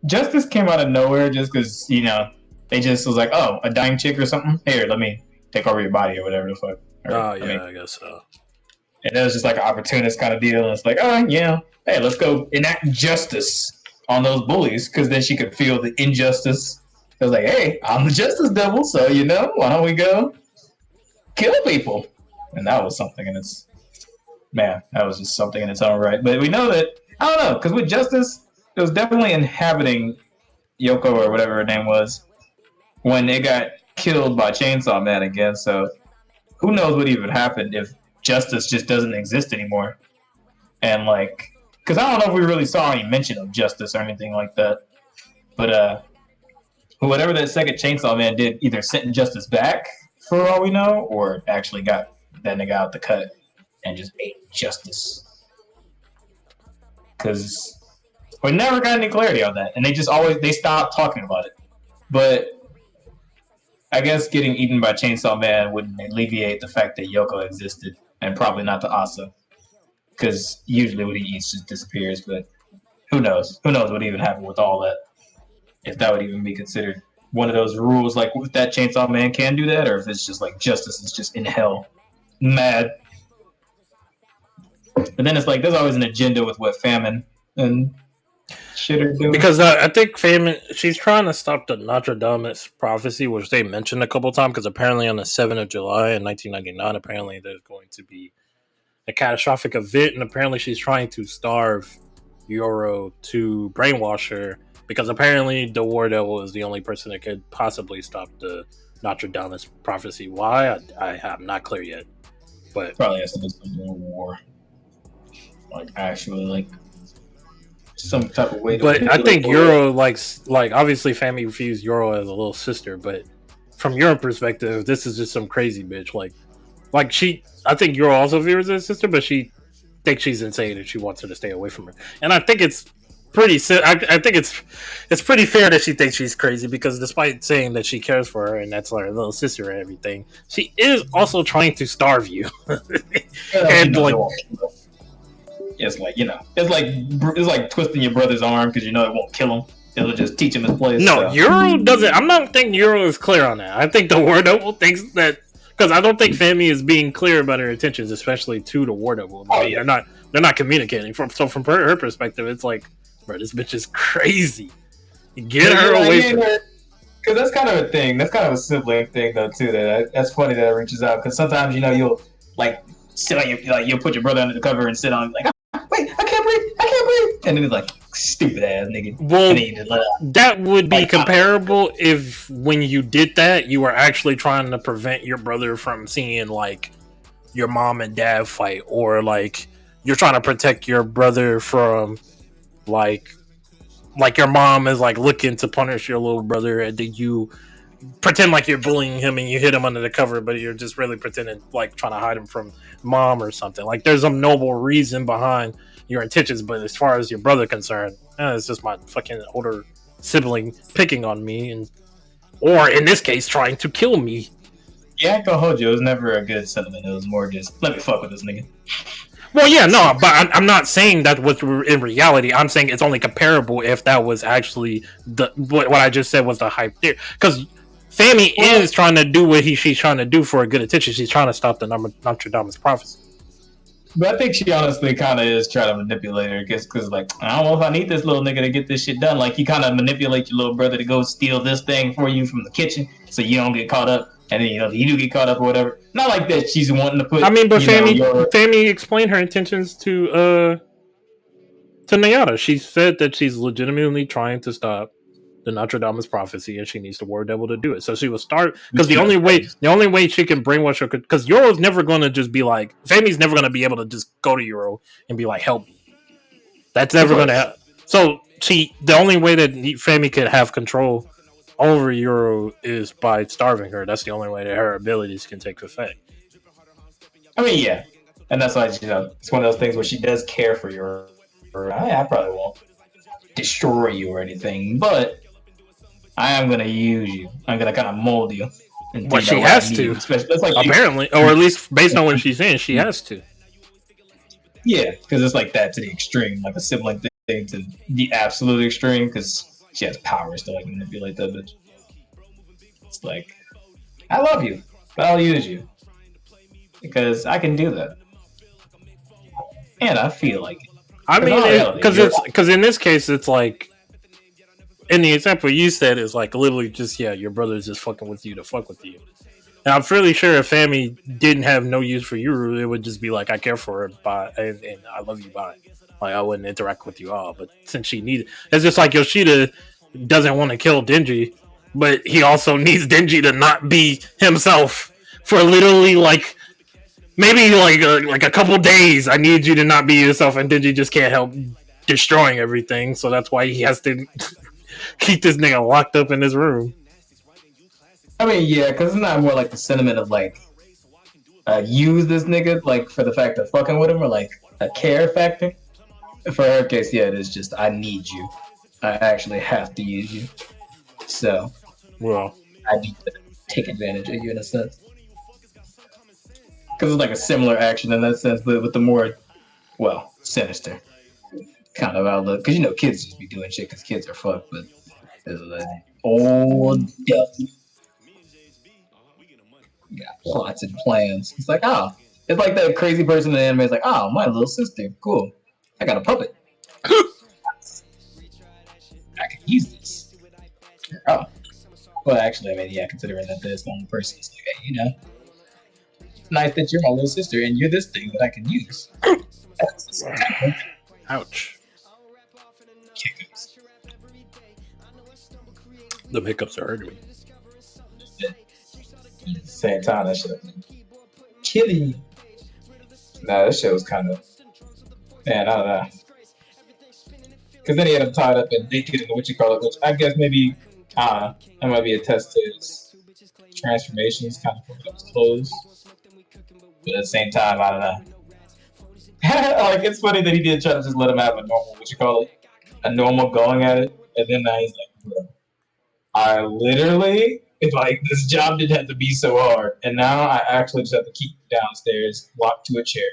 Justice came out of nowhere just because they just was like, oh, a dying chick or something. Here, let me take over your body or whatever the fuck. I guess so. And it was just like an opportunist kind of deal. And it's like, hey, let's go enact justice on those bullies, because then she could feel the injustice. It was like, hey, I'm the Justice Devil, so why don't we go kill people? And that was something in its that was just something in its own right. But we know that, I don't know, because with Justice, it was definitely inhabiting Yoko or whatever her name was when they got killed by Chainsaw Man again. So who knows what even happened if Justice just doesn't exist anymore. And like, because I don't know if we really saw any mention of Justice or anything like that. But whatever that second Chainsaw Man did either sent Justice back for all we know, or actually got that nigga out the cut and just ate Justice. Because we never got any clarity on that, and they stopped talking about it. But I guess getting eaten by Chainsaw Man wouldn't alleviate the fact that Yoko existed, and probably not the Asa, because usually what he eats just disappears. But who knows? Who knows what even happened with all that? If that would even be considered one of those rules, like if that Chainsaw Man can do that, or if it's just like Justice is just in hell, mad. But then it's like there's always an agenda with what Famine and shit are doing. Because I think Famine, she's trying to stop the Notre Dame prophecy, which they mentioned a couple of times, because apparently on the 7th of July in 1999, apparently there's going to be a catastrophic event, and apparently she's trying to starve Yoro to brainwash her, because apparently the War Devil is the only person that could possibly stop the Notre Dame prophecy. Why? I'm not clear yet. But probably has to do something with war. Like, actually, like, some type of way to... But I think Yoro, like obviously Fami views Yoro as a little sister, but from your perspective, this is just some crazy bitch. Like I think Yoro also views her as a sister, but she thinks she's insane and she wants her to stay away from her. And I think it's pretty. I think it's pretty fair that she thinks she's crazy because despite saying that she cares for her and that's her little sister and everything, she is also trying to starve you. And like, it's like it's like twisting your brother's arm because you know it won't kill him. It'll just teach him his place. no, so. Euro doesn't. I'm not thinking Euro is clear on that. I think the War Double thinks that because I don't think Femi is being clear about her intentions, especially to the War Double. I mean, they're not communicating. So from her perspective, it's like, bro, this bitch is crazy. Get her away from her. Because that's kind of a thing. That's kind of a sibling thing, though, too. That's funny that it reaches out. Because sometimes, you'll like sit on you'll put your brother under the cover and sit on like, oh, wait, I can't breathe, and then he's like, stupid ass nigga. Well, that would be comparable if when you did that, you were actually trying to prevent your brother from seeing like your mom and dad fight, or like you're trying to protect your brother from like your mom is like looking to punish your little brother, and then you pretend like you're bullying him and you hit him under the cover, but you're just really pretending like trying to hide him from mom or something. Like there's a noble reason behind your intentions, but as far as your brother concerned, it's just my fucking older sibling picking on me, and or in this case trying to kill me. Yeah, I ain't gonna hold you. It was never a good sentiment. It was more just let me fuck with this nigga. Well, yeah, no, but I'm not saying that was in reality. I'm saying it's only comparable if that was actually what I just said was the hype there. Because Fami is trying to do what she's trying to do for a good intention. She's trying to stop the Nostradamus prophecy. But I think she honestly kind of is trying to manipulate her, because like, I don't know if I need this little nigga to get this shit done. Like, you kind of manipulate your little brother to go steal this thing for you from the kitchen so you don't get caught up. And then, you do get caught up or whatever. Not like that she's wanting to put... I mean, but Fami explained her intentions to Nayada. She said that she's legitimately trying to stop the Nostradamus prophecy, and she needs the War Devil to do it. So she will start... Because the only way she can brainwash her... Because Yoro's never going to just be like... Fami's never going to be able to just go to Yoro and be like, help me. That's never going to happen. So the only way that Fami could have control over Euro is by starving her. That's the only way that her abilities can take effect. I mean, yeah. And that's why, it's one of those things where she does care for Euro. I probably won't destroy you or anything, but I am going to use you. I'm going to kind of mold you. But she has to. Apparently. Or at least based on what she's saying, she has to. Yeah, because it's like that to the extreme. Like a sibling thing to the absolute extreme, because she has powers to like manipulate that bitch. It's like, I love you, but I'll use you because I can do that, and I feel like it. I mean, because in this case, it's like in the example you said, it's like literally just your brother's just fucking with you to fuck with you. And I'm fairly sure if Fami didn't have no use for you, it would just be like, I care for her, and I love you, bye. Like, I wouldn't interact with you all. But since she needed... It's just like Yoshida doesn't want to kill Denji, but he also needs Denji to not be himself for literally, like, maybe, like a couple days. I need you to not be yourself, and Denji just can't help destroying everything. So that's why he has to keep this nigga locked up in his room. I mean, yeah, because it's not more like the sentiment of, like, use this nigga, like, for the fact of fucking with him, or, like, a care factor. For her case, yeah, it is just, I need you. I actually have to use you. So, well, I need to take advantage of you in a sense. Because it's like a similar action in that sense, but with the more, sinister kind of outlook. Because, kids just be doing shit because kids are fucked, but there's like, old death. Got plots and plans. It's like, it's like that crazy person in the anime is like, my little sister, cool. I got a puppet. I can use this. Well, actually, I mean, yeah, considering that there's the only person, it's like, hey, nice that you're my little sister and you're this thing that I can use. Ouch. Hiccups. The hiccups are hurting me. At the same time, that shit killing you. Nah, that shit was kind of... Man, I don't know. Because then he had him tied up and naked in which I guess maybe, that might be a test to his transformations, kind of put up his clothes. But at the same time, I don't know. Like, it's funny that he did try to just let him have a normal, a normal going at it, and then now he's like, bro, I literally, if like this job didn't have to be so hard, and now I actually just have to keep you downstairs, locked to a chair.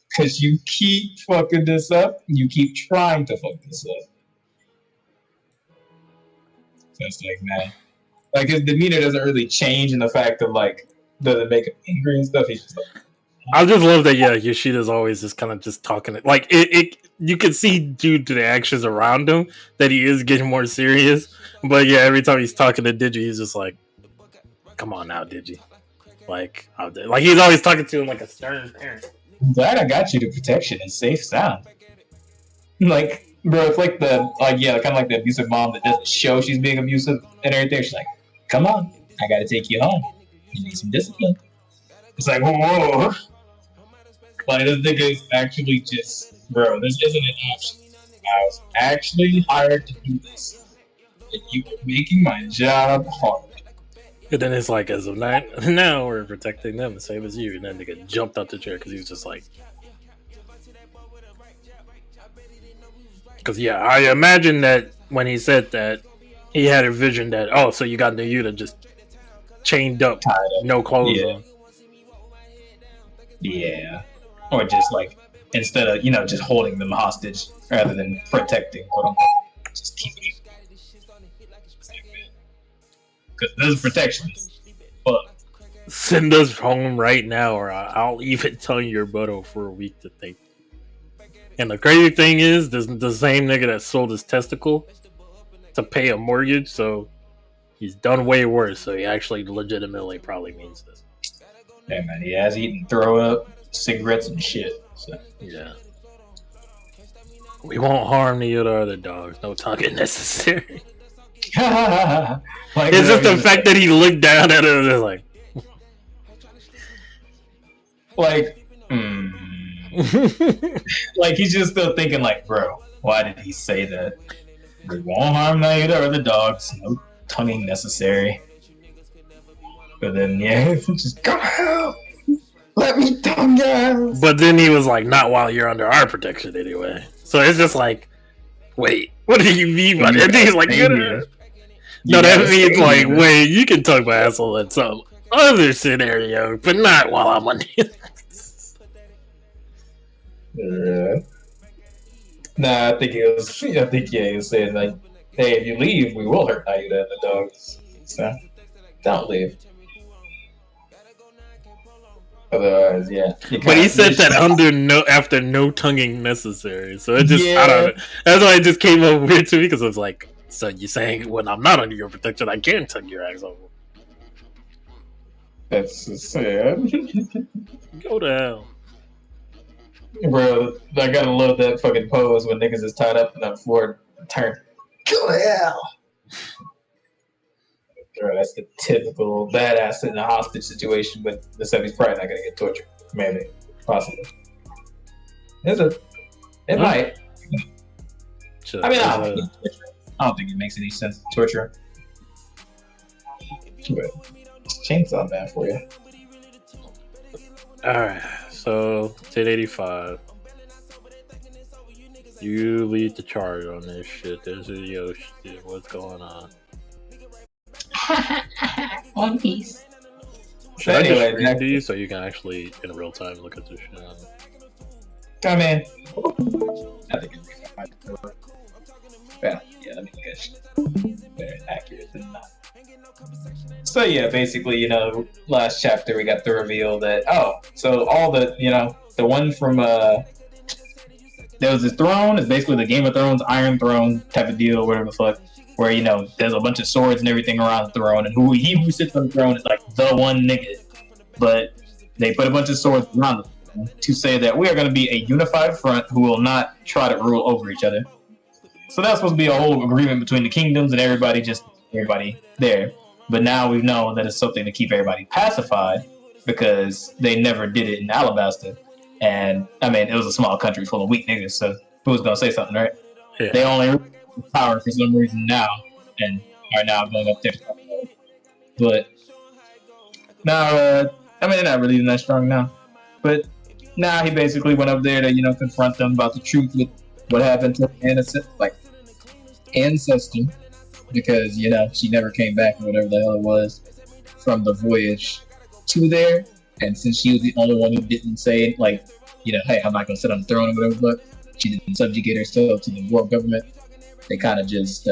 Because you keep fucking this up, you keep trying to fuck this up. So it's like, man, like his demeanor doesn't really change in the fact of like, doesn't make him angry and stuff. He's just like, I just love that. Yeah, Yoshida's always just kind of just talking. Like it you can see due to the actions around him that he is getting more serious. But yeah, every time he's talking to Digi, he's just like, "Come on now, Digi." Like he's always talking to him like a stern parent. I'm glad I got you to protection and safe sound. Like, bro, it's like kind of like the abusive mom that doesn't show she's being abusive and everything. She's like, come on, I gotta take you home. You need some discipline. It's like, whoa. Like, this nigga is actually just, bro, this isn't an option. I was actually hired to do this. And you were making my job hard. And then it's like, as of now, we're protecting them the same as you. And then they get jumped out the chair because he was just like, because yeah, I imagine that when he said that, he had a vision that, oh, so you got Nayuta just chained up, no clothes on. Yeah. Or just like, instead of, just holding them hostage rather than protecting them, just keeping it. Because this is protectionist. But send us home right now, or I'll even tell your butto for a week to think. And the crazy thing is, the same nigga that sold his testicle to pay a mortgage, so he's done way worse. So he actually legitimately probably means this. Yeah, man, he has eaten throw up, cigarettes, and shit. So. Yeah. We won't harm the other dogs. No talking necessary. It's just the fact that he looked down at it and was like, like he's just still thinking like, bro, why did he say that? We won't harm neither or the dogs. No tonguing necessary. But then, yeah, just go hell. Let me tongue out. But then he was like, not while you're under our protection anyway. So it's just like, wait, what do you mean by that? And he's like, no, that means like, wait, you can tongue my asshole in some other scenario, but not while I'm on you. Nah, I think he was saying like, hey, if you leave, we will hurt Nayuta and the dogs. So, don't leave. Otherwise, yeah. But he said that after no tonguing necessary. So it just, I don't know. That's why it just came up weird to me, because it was like, so you're saying when I'm not under your protection, I can tongue your ass over. That's sad. Go to hell. Bro, I gotta love that fucking pose when niggas is tied up in that floor turn. Go to hell. Bro, that's the typical badass in a hostage situation, but the he's probably not gonna get tortured. Maybe. Possibly. It might. I mean, I don't think it makes any sense to torture. But Chainsaw Man for you. Alright, so 1085. You lead the charge on this shit. There's a Yoshi. What's going on? One Piece. Should I just read to you so you can actually in real time look at this shit? Come in. I think it's fine. Yeah, let me look at shit. Very accurate than not. So yeah, basically, last chapter we got the reveal that so all the the one from there was this throne. It's basically the Game of Thrones Iron Throne type of deal, whatever the fuck. Where there's a bunch of swords and everything around the throne, and who sits on the throne is like the one nigga. But they put a bunch of swords around the throne to say that we are going to be a unified front who will not try to rule over each other. So that's supposed to be a whole agreement between the kingdoms and everybody there. But now we've known that it's something to keep everybody pacified because they never did it in Alabasta. And I mean, it was a small country full of weak niggas, so who was going to say something, right? Yeah. They only power for some reason now and are now going up there. But now, I mean, they're not really that strong now. But now he basically went up there to, confront them about the truth with what happened to her ancestor, because she never came back or whatever the hell it was from the voyage to there. And since she was the only one who didn't say hey, I'm not gonna sit on the throne or whatever, but she didn't subjugate herself to the world government. They kind of just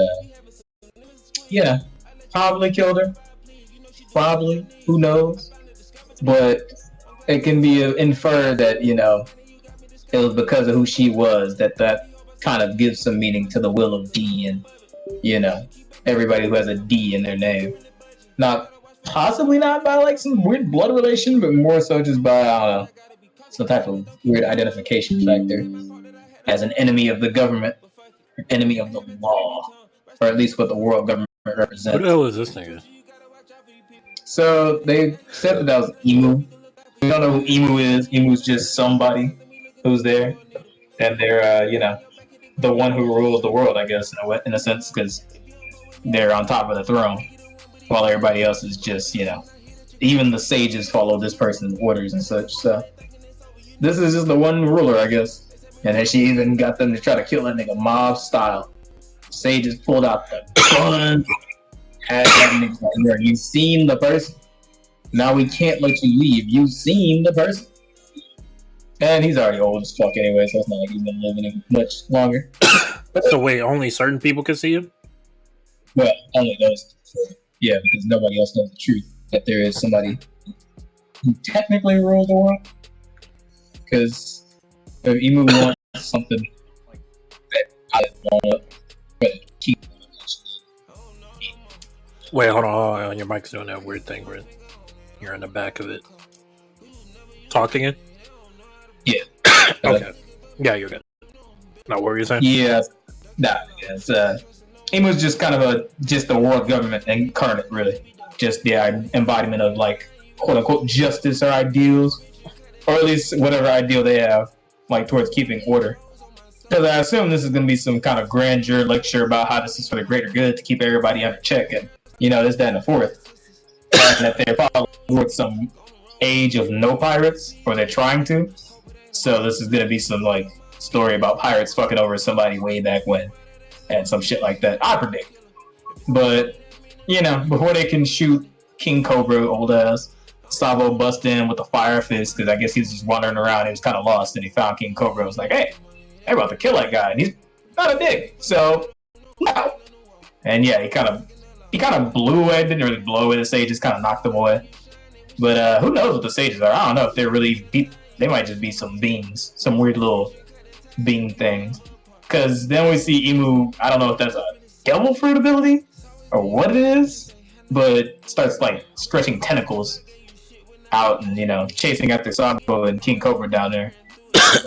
probably killed her. Probably, who knows? But it can be inferred that it was because of who she was that kind of gives some meaning to the will of D and everybody who has a D in their name. Possibly not by some weird blood relation, but more so just by I don't know, some type of weird identification factor as an enemy of the government, or enemy of the law, or at least what the world government represents. Who the hell is this nigga? So they said that was Emu. We don't know who Emu is. Emu's just somebody who's there, and they're the one who rules the world, I guess, in a sense, because they're on top of the throne, while everybody else is just even the sages follow this person's orders and such. So this is just the one ruler, I guess. And then she even got them to try to kill that nigga mob style. Sages pulled out the gun. Had that nigga like, you've seen the person. Now we can't let you leave. You've seen the person. And he's already old as fuck anyway, so it's not like he's been living much longer. So wait, only certain people can see him? Well, only those. Yeah, because nobody else knows the truth. That there is somebody who technically rules the world. Because if Emu wants something that I want, but keep. Wait, hold on. Your mic's doing that weird thing where you're in the back of it. Talk again? Yeah. Okay. Yeah, you're good. Now, what were you saying? Yeah. It's Emu's just kind of just the world government incarnate, really. Just the embodiment of quote unquote justice or ideals, or at least whatever ideal they have, towards keeping order. Because I assume this is going to be some kind of grandeur lecture about how this is for the greater good to keep everybody under check, and this, that, and the fourth. And that they're probably towards some age of no pirates, or they're trying to. So this is going to be some story about pirates fucking over somebody way back when, and some shit like that. I predict. But before they can shoot King Cobra, old ass, Sabo bust in with a fire fist, because I guess he was just wandering around. He was kind of lost, and he found King Cobra. Was like, hey, they're about to kill that guy, and he's not a dick. So no. And yeah, he kind of blew away. Didn't really blow away the sages. Kind of knocked them away. But who knows what the sages are? I don't know if they're really. They might just be some beings, some weird little being things. Because then we see Emu. I don't know if that's a devil fruit ability or what it is, but starts stretching tentacles out and chasing after Sabo and King Cobra down there.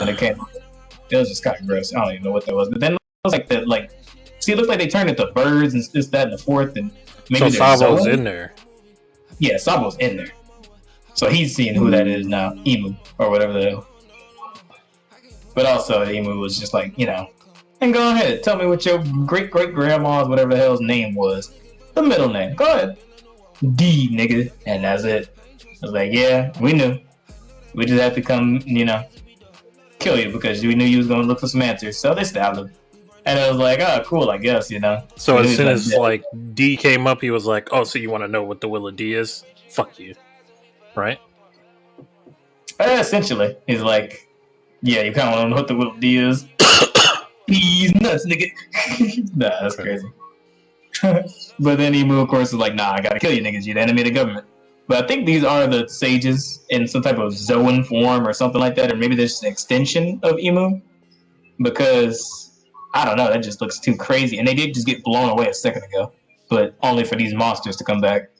And it was just kind of gross. I don't even know what that was. But then it was see, it looks like they turned into birds and this, that, and the fourth, and maybe so Sabo's in there. Yeah, Sabo's in there. So he's seeing who that is now, Emu or whatever the hell. But also, Emu was just and go ahead, tell me what your great grandma's whatever the hell's name was, the middle name. Go ahead, D nigga, and that's it. I was like, yeah, we knew. We just had to come, kill you because we knew you was gonna look for some answers. So they stabbed him, and I was like, oh, cool, I guess, So as soon as D came up, he was like, oh, so you want to know what the will of D is? Fuck you, right? Essentially, he's like, yeah, you kind of want to know what the will of D is. He's nuts, nigga. Nah, that's crazy. But then Emu, of course, is like, nah, I gotta kill you niggas. You're the enemy of the government. But I think these are the sages in some type of Zoan form or something like that, or maybe there's an extension of Emu. Because, I don't know, that just looks too crazy. And they did just get blown away a second ago, but only for these monsters to come back.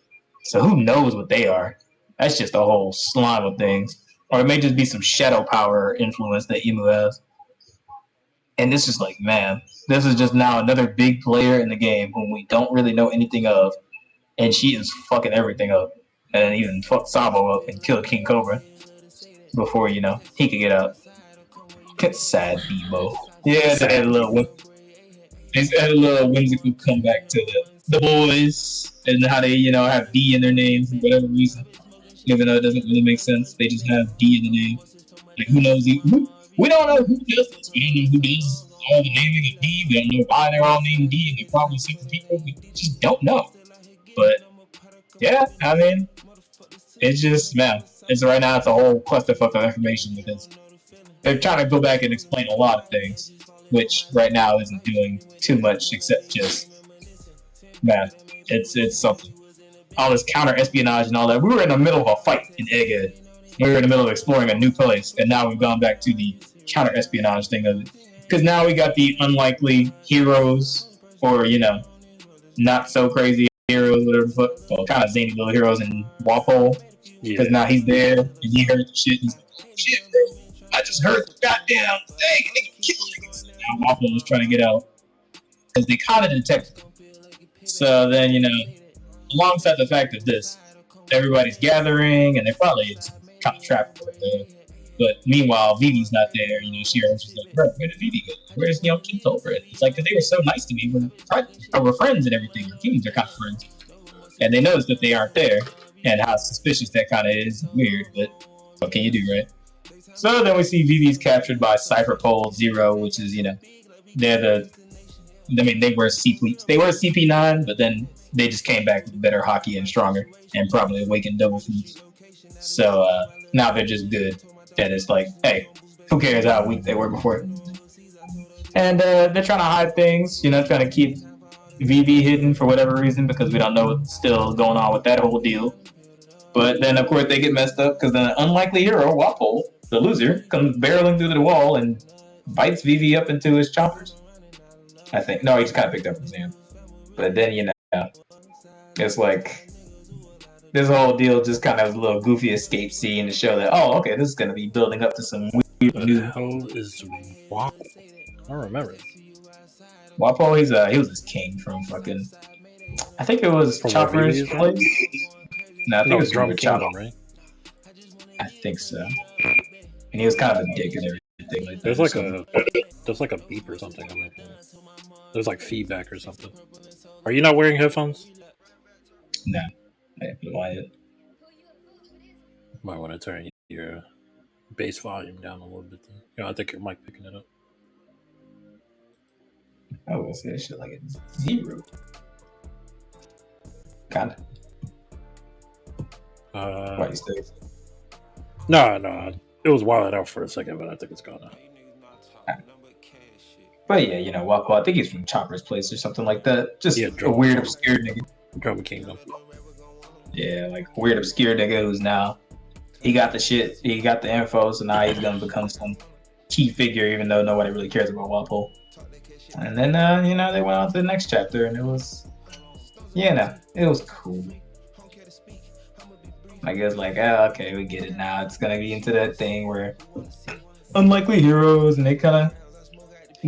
So who knows what they are? That's just a whole slime of things. Or it may just be some shadow power influence that Emu has. And it's just like, man, this is just now another big player in the game whom we don't really know anything of. And she is fucking everything up. And even fucked Sabo up and killed King Cobra before, he could get out. Sad Bebo. Yeah, they had a little whimsical comeback to the boys and how they, have D in their names for whatever reason. Even though it doesn't really make sense, they just have D in the name. Who knows? We don't know who does this. We don't know who does all the naming of D. We don't know why they're all named D, and they're probably simple people. We just don't know. But yeah, I mean, it's just man. It's right now. It's a whole clusterfuck of information because they're trying to go back and explain a lot of things, which right now isn't doing too much except just man. It's something. All this counter espionage and all that. We were in the middle of a fight in Egghead. We were in the middle of exploring a new place, and now we've gone back to the counter espionage thing of it. Because now we got the unlikely heroes, or not so crazy heroes, whatever the fuck, well, kind of zany little heroes in Walpole. Because now he's there and he heard the shit. He's like, oh, shit, bro, I just heard the goddamn thing, and they can kill niggas. Now Walpole is trying to get out because they kind of detected him. So then alongside the fact of this, everybody's gathering and they're probably kind of trapped with it. But meanwhile, Vivi's not there. Shira's just like, bro, where did Vivi go? Where's Kinto? It's like, because they were so nice to me. We're friends and everything. Our teams are kind of friends. And they noticed that they aren't there and how suspicious that kind of is. Weird, but what can you do, right? So then we see Vivi's captured by Cypher Pole Zero, which is, they were CP9, but then they just came back with better hockey and stronger and probably awakened double foods. So now they're just good. And it's like, hey, who cares how weak they were before? And they're trying to hide things, trying to keep VV hidden for whatever reason because we don't know what's still going on with that whole deal. But then, of course, they get messed up because the unlikely hero, Wapol, the loser, comes barreling through the wall and bites VV up into his choppers. I think. No, he just kind of picked up his hand. But then, it's like this whole deal just kind of was a little goofy escape scene to show that, oh, okay, this is going to be building up to some weird new. What the hell is Wapol? I don't remember. Wapol, he was this king from fucking. I think it was from Chopper's place. No, I think it was Drum Kingdom, right? I think so. And he was kind of a dick and everything like that. There's like a beep or something on my phone. There's like feedback or something. Are you not wearing headphones? No. I have no idea. Might want to turn your bass volume down a little bit. I think your mic picking it up. I was gonna say shit like a 0. Kinda. Why you stay? No. It was wilded out for a second, but I think it's gone now. But yeah, Wapol, I think he's from Chopper's place or something like that. Just a weird, obscure nigga. Drum Kingdom. Yeah, like weird, obscure nigga who's now he got the shit, he got the info, so now he's gonna become some key figure, even though nobody really cares about Wapol. And then they went on to the next chapter, and it was, it was cool. I guess like, okay, we get it now. It's gonna be into that thing where unlikely heroes, and they kind of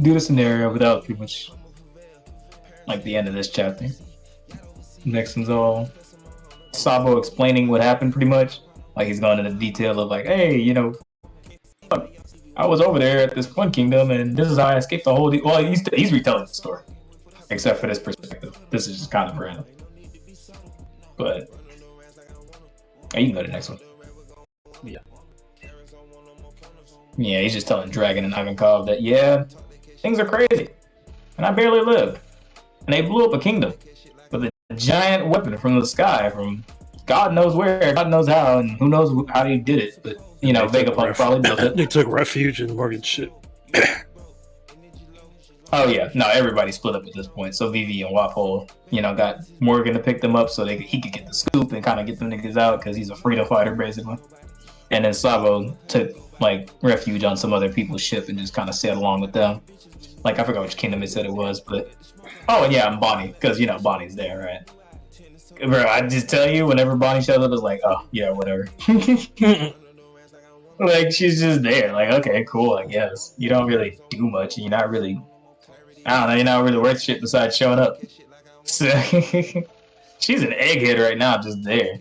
do the scenario without pretty much like the end of this chapter. Next one's all Sabo explaining what happened pretty much. Like he's going into detail of like, hey, I was over there at this one kingdom and this is how I escaped the whole well, he's retelling the story. Except for this perspective. This is just kind of random. But you can go to the next one. Yeah. Yeah, he's just telling Dragon and Ivankov that things are crazy. And I barely lived. And they blew up a kingdom with a giant weapon from the sky from God knows where, God knows how, and who knows how they did it. But, Vegapunk probably built it. They took refuge in Morgan's ship. Oh, yeah. No, everybody split up at this point. So Vivi and Wapol, got Morgan to pick them up so he could get the scoop and kind of get them niggas out because he's a freedom fighter, basically. And then Sabo took, refuge on some other people's ship and just kind of sailed along with them. I forgot which kingdom it said it was, but... Oh, and yeah, I'm Bonnie, because, Bonnie's there, right? Bro, I just tell you, whenever Bonnie shows up, it's like, oh, yeah, whatever. She's just there. Okay, cool, I guess. You don't really do much, and you're not really... I don't know, you're not really worth shit besides showing up. So, she's an egghead right now, just there.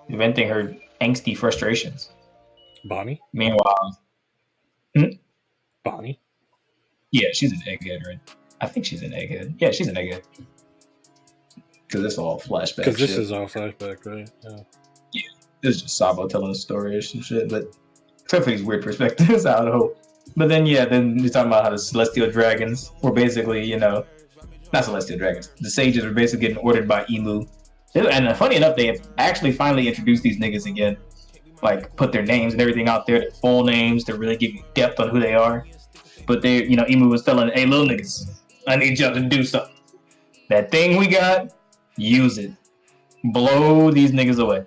Venting her angsty frustrations. Bonnie? Meanwhile... Bonnie? Yeah, she's an egghead, right? I think she's an egghead. Yeah, she's an egghead. Because it's all flashback. Because this is all flashback, right? Yeah. This is just Sabo telling a story or some shit, but except for these weird perspectives, I would hope. But then then you're talking about how the celestial dragons were basically, not celestial dragons. The sages were basically getting ordered by Emu. And funny enough, they have actually finally introduced these niggas again. Like put their names and everything out there, their full names to really give you depth on who they are. But Emu was telling, hey, little niggas, I need y'all to do something. That thing we got, use it. Blow these niggas away.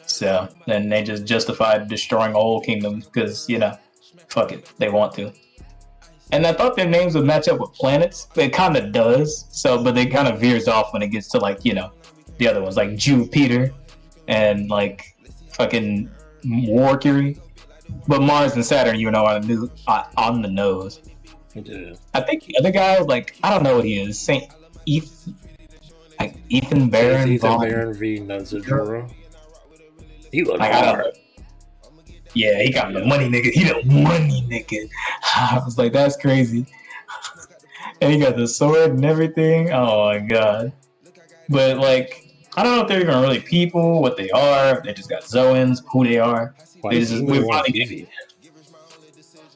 So then they just justified destroying a whole kingdom because, fuck it, they want to. And I thought their names would match up with planets. It kind of does. So, but it kind of veers off when it gets to like, the other ones like Jupiter and like fucking Mercury. But Mars and Saturn, on the nose. Yeah. I think the other guy, like, I don't know what he is. Ethan Baron. Ethan Baron v. Nazajuro. He looked hard. Yeah, he got the money, nigga. He the money, nigga. I was like, that's crazy. And he got the sword and everything. Oh my god. But like, I don't know if they're even really people, what they are. If they just got Zoans, who they are. Why is we want Vivi?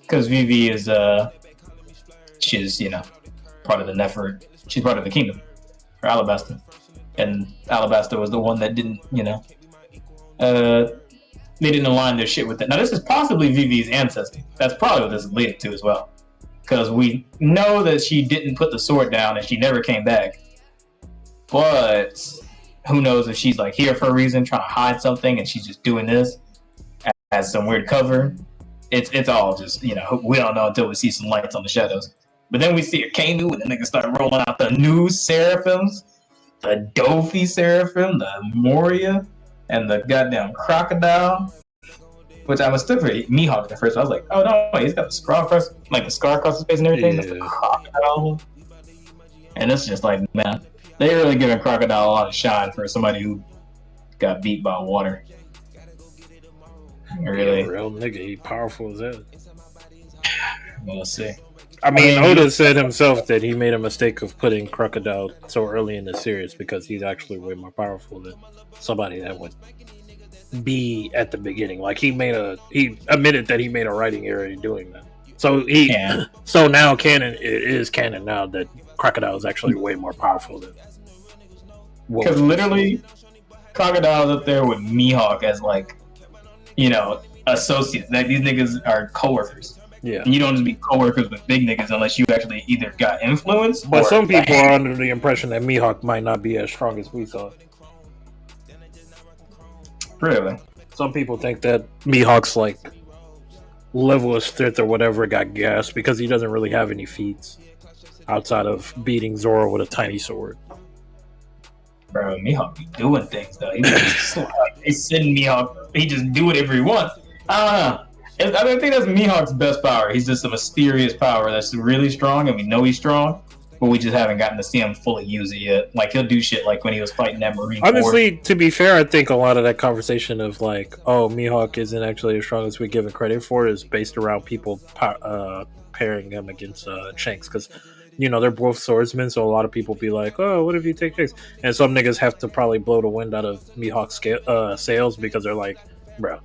Because Vivi is she's part of the Nefer. She's part of the kingdom for Alabasta, and Alabasta was the one that didn't they didn't align their shit with it. Now this is possibly Vivi's ancestor. That's probably what this is leading to as well, because we know that she didn't put the sword down and she never came back. But who knows if she's like here for a reason, trying to hide something, and she's just doing this as some weird cover. It's all just, we don't know until we see some lights on the shadows. But then we see a Kanu, and the niggas start rolling out the new seraphims, the Dofi seraphim, the Moria, and the goddamn crocodile. Which I mistook for Mihawk at first. I was like, oh no, he's got the scar across his face and everything. Yeah. That's the crocodile. And it's just like, man, they're really giving Crocodile a lot of shine for somebody who got beat by water. Really, yeah, real nigga, he powerful as that. We'll see. I mean, Oda said himself that he made a mistake of putting Crocodile so early in the series because he's actually way more powerful than somebody that would be at the beginning. Like he admitted that he made a writing error in doing that. So so now it is canon now that Crocodile is actually way more powerful than. Because literally, Crocodile's up there with Mihawk as like, associates. Like these niggas are coworkers. Yeah. And you don't just be coworkers with big niggas unless you actually either got influence. But some people are under the impression that Mihawk might not be as strong as we thought. Really? Some people think that Mihawk's like level of strength or whatever got gassed because he doesn't really have any feats outside of beating Zoro with a tiny sword. Bro, Mihawk be doing things though. They send Mihawk. He just do whatever he wants. I don't think that's Mihawk's best power. He's just a mysterious power that's really strong, and we know he's strong, but we just haven't gotten to see him fully use it yet. Like he'll do shit like when he was fighting that Marine. Honestly, to be fair, I think a lot of that conversation of like, oh, Mihawk isn't actually as strong as we give it credit for is based around people pairing him against Shanks because. They're both swordsmen, so a lot of people be like, oh, what if you take Shanks? And some niggas have to probably blow the wind out of Mihawk's sails because they're like, bro,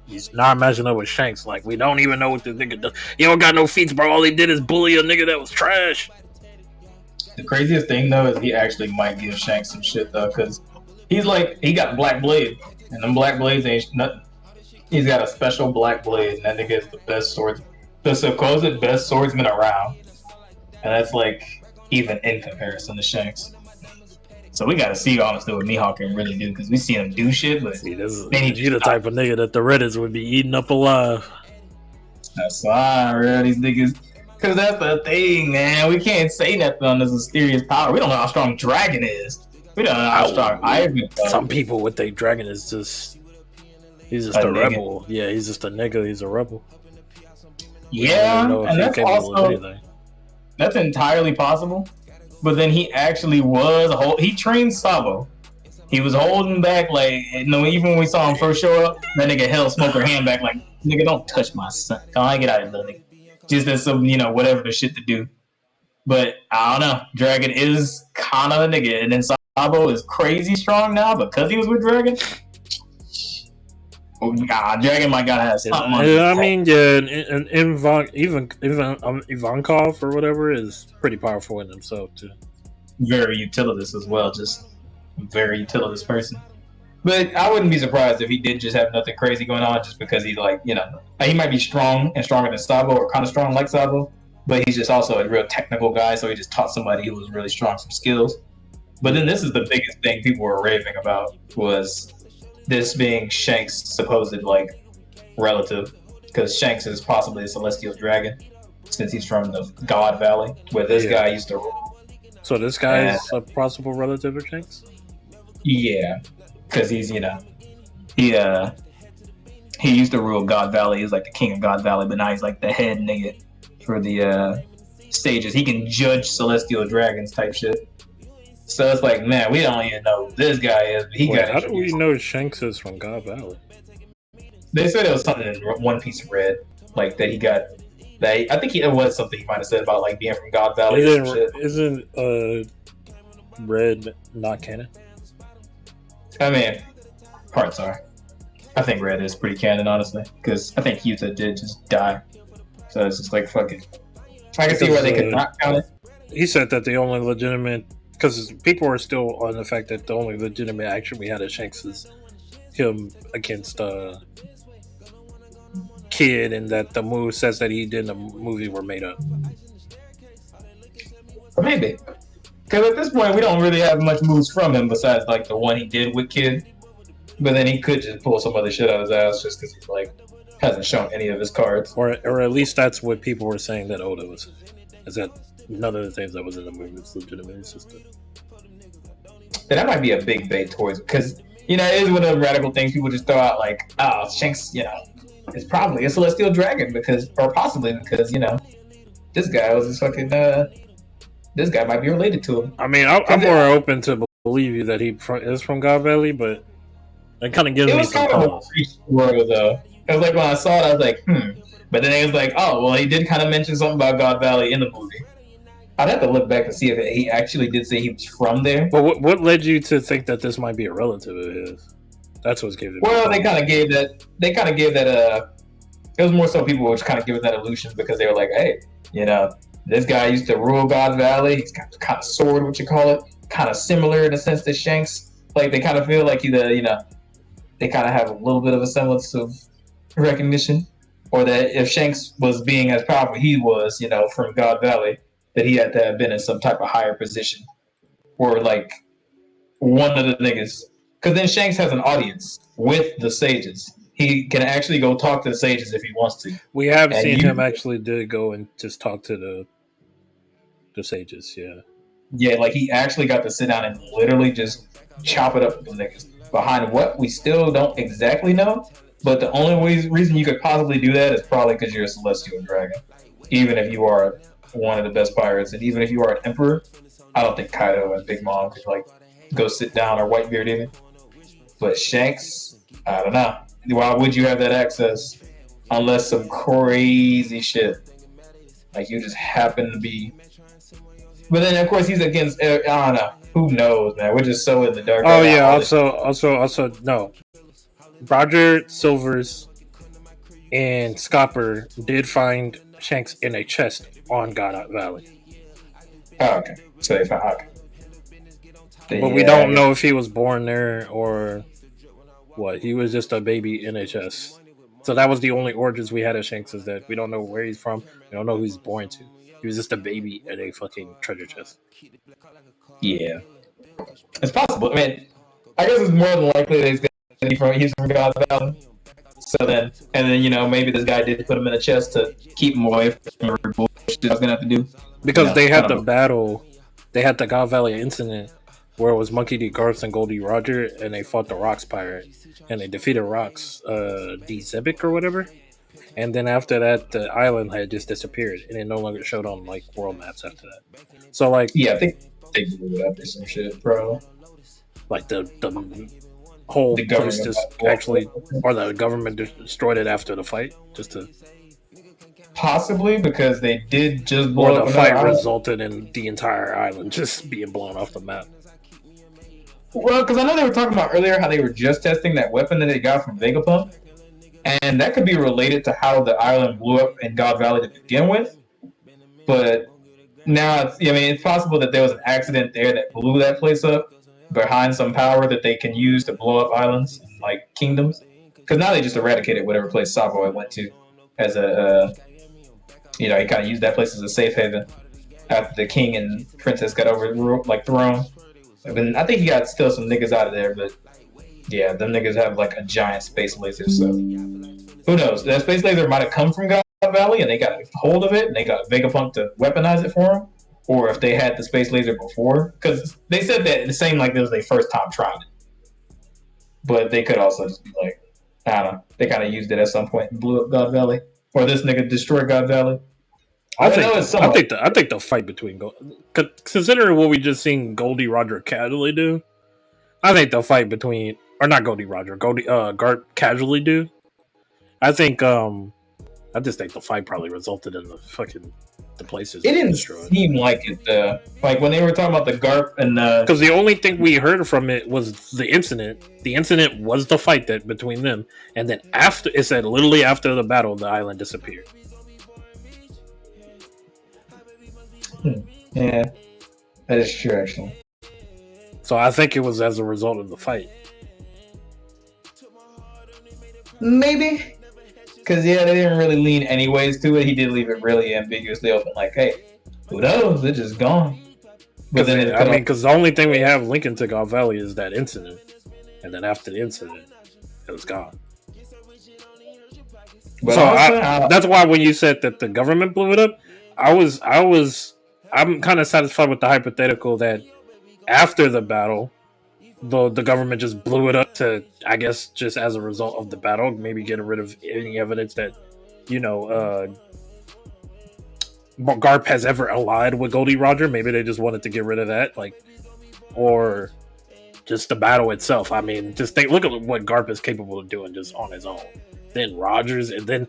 he's not matching up with Shanks. Like, we don't even know what this nigga does. He don't got no feats, bro. All he did is bully a nigga that was trash. The craziest thing, though, is he actually might give Shanks some shit, though, because he's like, he got Black Blade, and them Black Blades ain't nothing. He's got a special Black Blade, and that nigga is the supposed best swordsman around. And that's like even in comparison to Shanks. So we gotta see honestly what Mihawk can really do because we see him do shit, but you the type of nigga that the Reddits would be eating up alive. That's why, bro. These niggas, because that's the thing, man. We can't say nothing on this mysterious power. We don't know how strong Dragon is. We don't know how strong Ivan is. Some people would think Dragon is he's just a rebel. Yeah, he's just a nigga. He's a rebel. Yeah, and that's also. That's entirely possible, but then he actually he trained Sabo. He was holding back, like, even when we saw him first show up, that nigga held Smoker hand back, like, nigga, don't touch my son. Come on, get out of here, nigga. Just as some, whatever the shit to do. But I don't know. Dragon is kind of a nigga, and then Sabo is crazy strong now because he was with Dragon. Oh God, Dragon gotta have something on I his mean, yeah, and even Ivankov or whatever is pretty powerful in himself too. Very utilitous as well, just very utilitous person. But I wouldn't be surprised if he did just have nothing crazy going on, just because he's like, he might be strong and stronger than Sabo, or kind of strong like Sabo, but he's just also a real technical guy, so he just taught somebody who was really strong some skills. But then this is the biggest thing people were raving about, was this being Shanks' supposed like relative, because Shanks is possibly a celestial dragon, since he's from the God Valley, where this guy used to rule. So this guy is a possible relative of Shanks? Yeah, because he's he used to rule God Valley. He's like the king of God Valley, but now he's like the head nigga for the stages. He can judge celestial dragons type shit. So it's like, man, we don't even know who this guy is. But How do we know Shanks is from God Valley? They said it was something in One Piece Red, like that he got. I think it was something he might have said about like being from God Valley. Isn't Red not canon? I mean, parts are. I think Red is pretty canon, honestly, because I think Yuta did just die. So it's just like, fuck it. I can see why they could not count it. He said that the only legitimate, because people are still on the fact that the only legitimate action we had at Shanks is him against Kid, and that the move says that he did in the movie were made up. Maybe. Because at this point, we don't really have much moves from him besides like the one he did with Kid. But then he could just pull some other shit out of his ass just because he like hasn't shown any of his cards. Or at least that's what people were saying that Oda was saying. Is that none of the things that was in the movie was legitimate. It's just and that might be a big bait towards, because it is one of the radical things people just throw out, like, oh, Shanks, is probably a celestial dragon or possibly because this guy was just fucking this guy might be related to him. I mean, I'm more open to believe you that he is from God Valley, but it kind of gives me some pause. Though. It was like when I saw it, I was like, But then it was like, oh, well, he did kind of mention something about God Valley in the movie. I'd have to look back and see if he actually did say he was from there. But what led you to think that this might be a relative of his? That's what's giving. Well, they kind of gave that. It was more so people were kind of giving that illusion because they were like, hey, this guy used to rule God Valley. He's got kind of sword, what you call it, kind of similar in a sense to Shanks. Like they kind of feel like either they kind of have a little bit of a semblance of recognition, or that if Shanks was being as powerful he was, from God Valley, that he had to have been in some type of higher position, or like one of the niggas. Because then Shanks has an audience with the sages. He can actually go talk to the sages if he wants to. We have seen him actually did go and just talk to the sages, yeah. Yeah, like he actually got to sit down and literally just chop it up with the niggas. Behind what, we still don't exactly know, but the only reason you could possibly do that is probably because you're a celestial dragon. Even if you are one of the best pirates, and even if you are an emperor, I don't think Kaido and Big Mom could like go sit down, or Whitebeard even. But Shanks, I don't know. Why would you have that access unless some crazy shit, like you just happen to be? But then of course he's against. I don't know. Who knows, man? We're just so in the dark. Oh yeah. Also, no. Roger Silvers and Scopper did find Shanks in a chest on God Valley. Oh, okay. So they found. Okay. But we don't know if he was born there or what. He was just a baby in a chest. So that was the only origins we had of Shanks, is that we don't know where he's from. We don't know who he's born to. He was just a baby in a fucking treasure chest. Yeah. It's possible. I mean, I guess it's more than likely that he's from God Valley. So then, maybe this guy did put him in a chest to keep him away from the bullshit I was gonna have to do. Because they had the battle, they had the God Valley incident where it was Monkey D. Garth and Goldie Roger, and they fought the Rocks pirate, and they defeated Rocks D. Zebek or whatever. And then after that, the island had just disappeared, and it no longer showed on like world maps after that. So like, yeah, I think they blew it up or some shit, bro. Like the whole place just actually, or the government destroyed it after the fight, just to. Possibly because they did just blow up. Or the fight resulted in the entire island just being blown off the map. Well, because I know they were talking about earlier how they were just testing that weapon that they got from Vegapunk. and that could be related to how the island blew up in God Valley to begin with. But now, it's possible that there was an accident there that blew that place up behind some power that they can use to blow up islands and like kingdoms. Because now they just eradicated whatever place Savoy went to as he kind of used that place as a safe haven after the king and princess got thrown. I think he got still some niggas out of there, but yeah, them niggas have like a giant space laser. So who knows? That space laser might have come from God Valley and they got a hold of it and they got Vegapunk to weaponize it for them, or if they had the space laser before, because they said that it seemed like it was their first time trying it, but they could also just be like, I don't know, they kind of used it at some point and blew up God Valley, or this nigga destroyed God Valley. I think the fight between considering what we just seen Goldie Roger casually do, I think the fight between or not Goldie Roger, Garp casually do. I just think the fight probably resulted in the places. It didn't seem like it. Like when they were talking about the Garp and because the only thing we heard from it was the incident. The incident was the fight that between them, and then after it said literally after the battle, the island disappeared. Yeah, that is true actually. So I think it was as a result of the fight. Maybe. Because, they didn't really lean anyways to it. He did leave it really ambiguously open. Like, hey, who knows? They're just gone. But then, because the only thing we have linking to God Valley is that incident. And then after the incident, it was gone. But so that's why when you said that the government blew it up, I'm kind of satisfied with the hypothetical that after the battle, the government just blew it up to, I guess, just as a result of the battle, maybe get rid of any evidence that, Garp has ever allied with Goldie Roger. Maybe they just wanted to get rid of that, or just the battle itself. I mean, just look at what Garp is capable of doing just on his own. Then Rogers, and then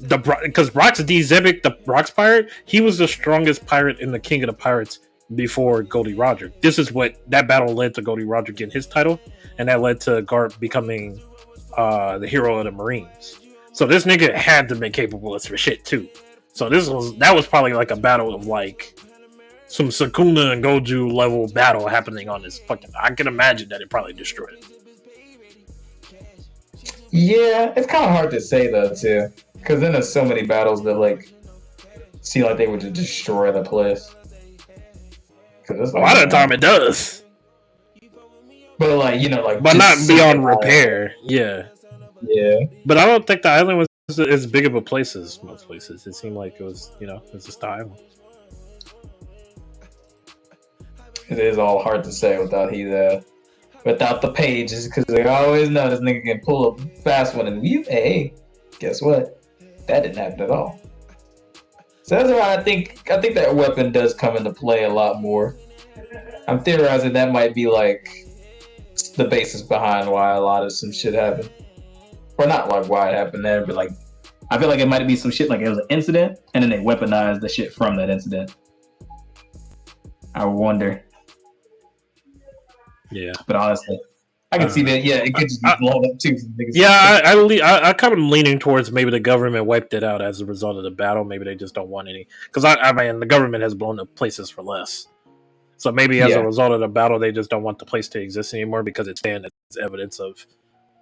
because Brox D. Zebek, the Brox pirate, he was the strongest pirate in the King of the Pirates before Goldie Roger. This is what that battle led to Goldie Roger getting his title, and that led to Garp becoming the hero of the Marines. So this nigga had to be capable of some shit too. So that was probably like a battle of like some Sukuna and Goju level battle happening on this fucking. I can imagine that it probably destroyed it. Yeah, it's kind of hard to say though too, because then there's so many battles that seem like they would just destroy the place. A lot of the time it does, but but not beyond repair. Yeah. But I don't think the island was as big of a place as most places. It seemed like it was, it's just the island. It is all hard to say without the pages, because they always know this nigga can pull a fast one, and hey, guess what? That didn't happen at all. So that's why I think that weapon does come into play a lot more. I'm theorizing that might be the basis behind why a lot of some shit happened. Or not why it happened there, but I feel like it might be some shit it was an incident and then they weaponized the shit from that incident. I wonder. Yeah. But honestly, I can see that. Yeah, it could just be blown up too. Yeah, I kind of leaning towards maybe the government wiped it out as a result of the battle. Maybe they just don't want any, because I mean the government has blown up places for less. So maybe as a result of the battle, they just don't want the place to exist anymore because it's stands as evidence of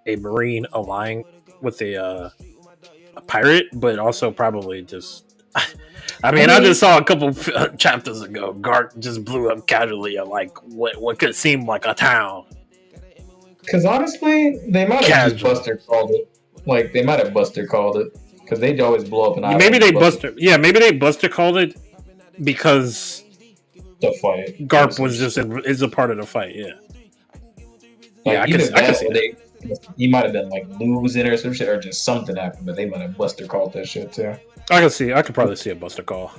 a Marine allying with a pirate, but also probably just. I mean, I just saw a couple chapters ago. Garp just blew up casually at what could seem like a town. Because honestly, they might have just Buster called it. They might have Buster called it because they always blow up an island. Maybe they Buster called it because the fight. Garp was just is a part of the fight. Yeah. I can see that. He might have been losing or some shit, or just something happened, but they might have Buster called that shit too. I could probably see a Buster call.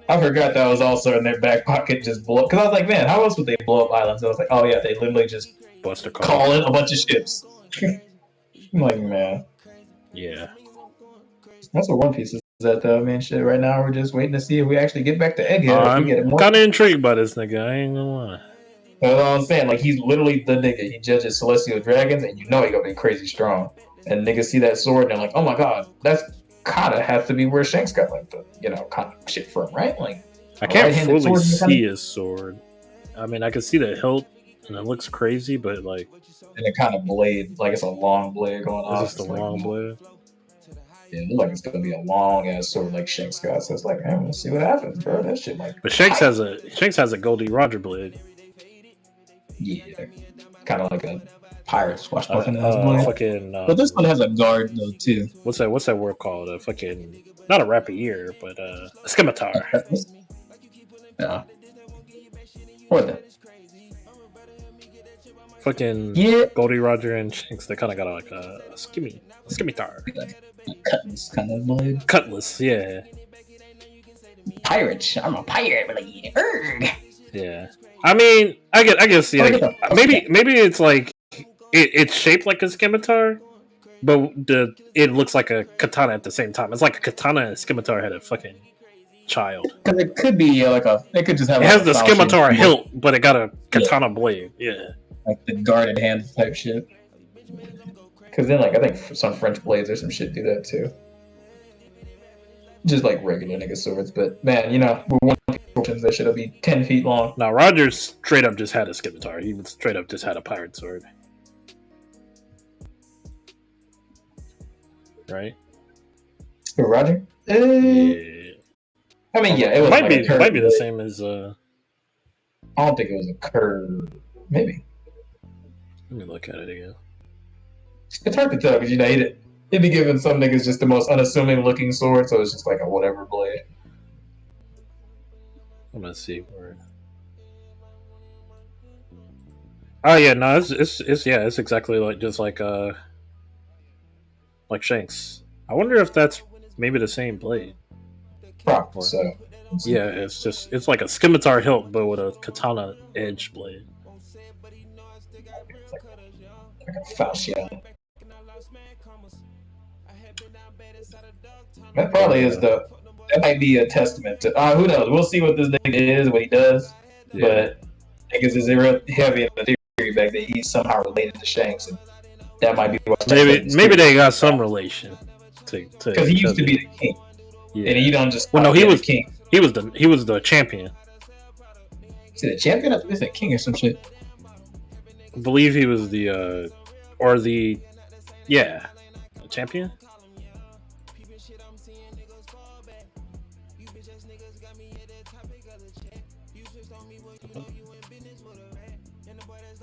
I forgot that was also in their back pocket, just blow up. Because I was like, man, how else would they blow up islands? I was like, oh yeah, they literally just Buster call in a bunch of ships. I'm like, man. Yeah. That's what One Piece is at though, man. Shit, right now we're just waiting to see if we actually get back to Egghead. I'm kind of intrigued by this nigga. I ain't gonna lie. That's what I'm saying. He's literally the nigga. He judges celestial dragons, and he gonna be crazy strong. and niggas see that sword and they're like, oh my god, that's kind of has to be where Shanks got like the kind of shit from, right? Like I a can't right-handed fully sword see his sword. I mean, I can see the hilt, and it looks crazy, but like, and it kind of blade, like it's a long blade going it's off. just a It's like, long blade. yeah, it looks like it's gonna be a long ass sword like Shanks got. So it's like, hey, we'll see what happens, bro. That shit like But Shanks has a Goldie Roger blade. yeah, kind of like a pirate swashbuckling ass blade. Fucking. But this one has a guard though too. What's that word called? A fucking not a rapier, but a scimitar. Yeah. What the? Fucking Yeah. Goldie Roger and Shanks. They kind of got like a scimitar. Like cutlass kind of blade. Cutlass, yeah. Pirate. I'm a pirate blade. Urgh. Yeah. I mean, I guess yeah. Maybe it's like it's shaped like a scimitar, but it looks like a katana at the same time. It's like a katana and a scimitar had a fucking child. Because it could be it could just have. It has the scimitar hilt, but it got a katana blade. Yeah. Like the guarded hand type shit. Because then, I think some French blades or some shit do that too. Just like regular nigga swords, but man, with one portions that should be 10 feet long. Now Rogers straight up just had a scimitar. He straight up just had a pirate sword. Right? For Roger? Yeah. I mean, yeah, it was might be the same as. I don't think it was a curve. Maybe. Let me look at it again. It's hard to tell because he'd be giving some niggas just the most unassuming looking sword, so it's just like a whatever blade. I'm gonna see where. Oh yeah, no, it's exactly like Shanks. I wonder if that's maybe the same blade. Probably so. Yeah, it's like a scimitar hilt, but with a katana edge blade. Like a falchion. That probably is that might be a testament to. Who knows? We'll see what this nigga is, what he does. Yeah. But niggas is real heavy in the theory back that he's somehow related to Shanks, and that might be what. Maybe they got some relation. Because he used to be the king. Yeah. And he don't just. Well, no, he was king. He was the champion. Is he the champion? I think he's a king or some shit. I believe he was the champion.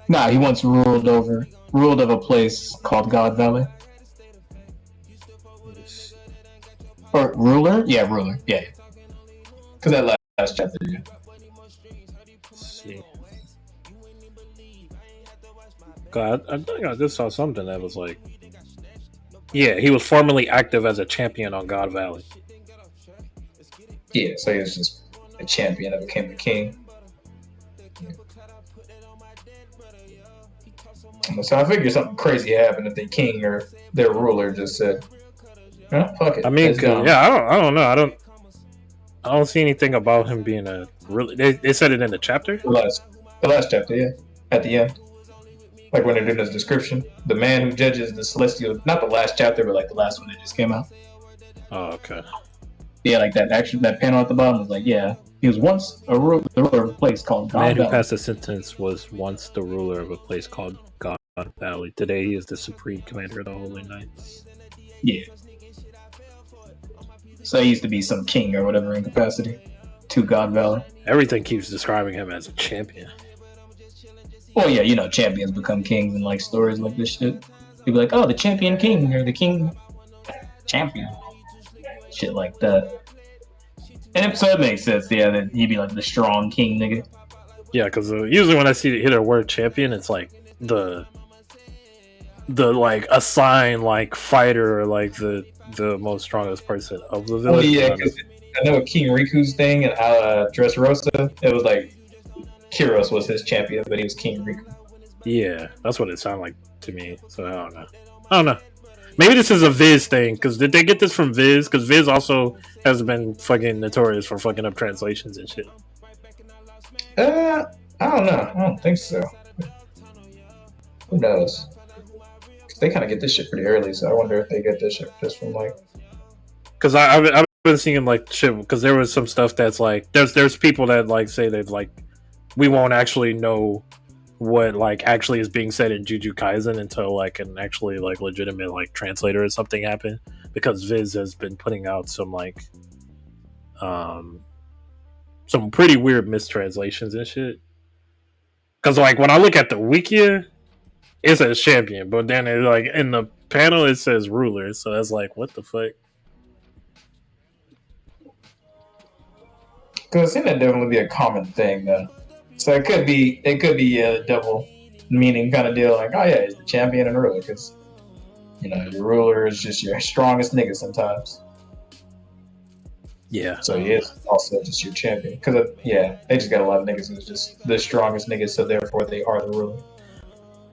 Nah, he once ruled of a place called God Valley. Or ruler? Yeah, ruler. Yeah. Because that last chapter, yeah. See. God, I think I just saw something that was like, yeah, he was formerly active as a champion on God Valley. Yeah, so he was just a champion that became the king. So I figured something crazy happened if the king or their ruler just said, fuck it. I mean, I don't know. I don't see anything about him being a really. They said it in the chapter. The last chapter, yeah, at the end, like when they're doing his description, the man who judges the celestial. Not the last chapter, but like the last one that just came out. Oh, okay. Yeah, like that panel at the bottom was like, yeah, he was once the ruler of a place called God Valley. The man who passed the sentence was once the ruler of a place called God Valley. Today he is the supreme commander of the Holy Knights. Yeah. So he used to be some king or whatever in capacity to God Valley. Everything keeps describing him as a champion. Well, yeah, champions become kings in like stories like this shit. People like, oh, the champion king or the king champion. Shit like that. And so it makes sense, yeah, that he'd be like the strong king nigga. Yeah, because usually when I hear the word champion, it's like the like assigned like fighter or like the most strongest person of the village. Oh yeah, because I know King Riku's thing and Dressrosa, it was like Kyros was his champion, but he was King Riku. Yeah, that's what it sounded like to me. So I don't know. Maybe this is a Viz thing, because did they get this from Viz? Because Viz also has been fucking notorious for fucking up translations and shit. I don't know. I don't think so. Who knows? they kind of get this shit pretty early. So I wonder if they get this shit just from like. Because I've been seeing like shit. Because there was some stuff that's like there's people that like say that like we won't actually know what like actually is being said in Jujutsu Kaisen until like an actually like legitimate like translator or something happen, because Viz has been putting out some like some pretty weird mistranslations and shit. Because like when I look at the wiki, it says champion, but then it like in the panel it says ruler, so that's like what the fuck. Because I think that definitely be a common thing, though. So it could be a double meaning kind of deal. Like, oh yeah, he's the champion and ruler, because you know your ruler is just your strongest nigga sometimes. Yeah. So he is also just your champion. Because yeah, they just got a lot of niggas who's just the strongest niggas, so therefore they are the ruler.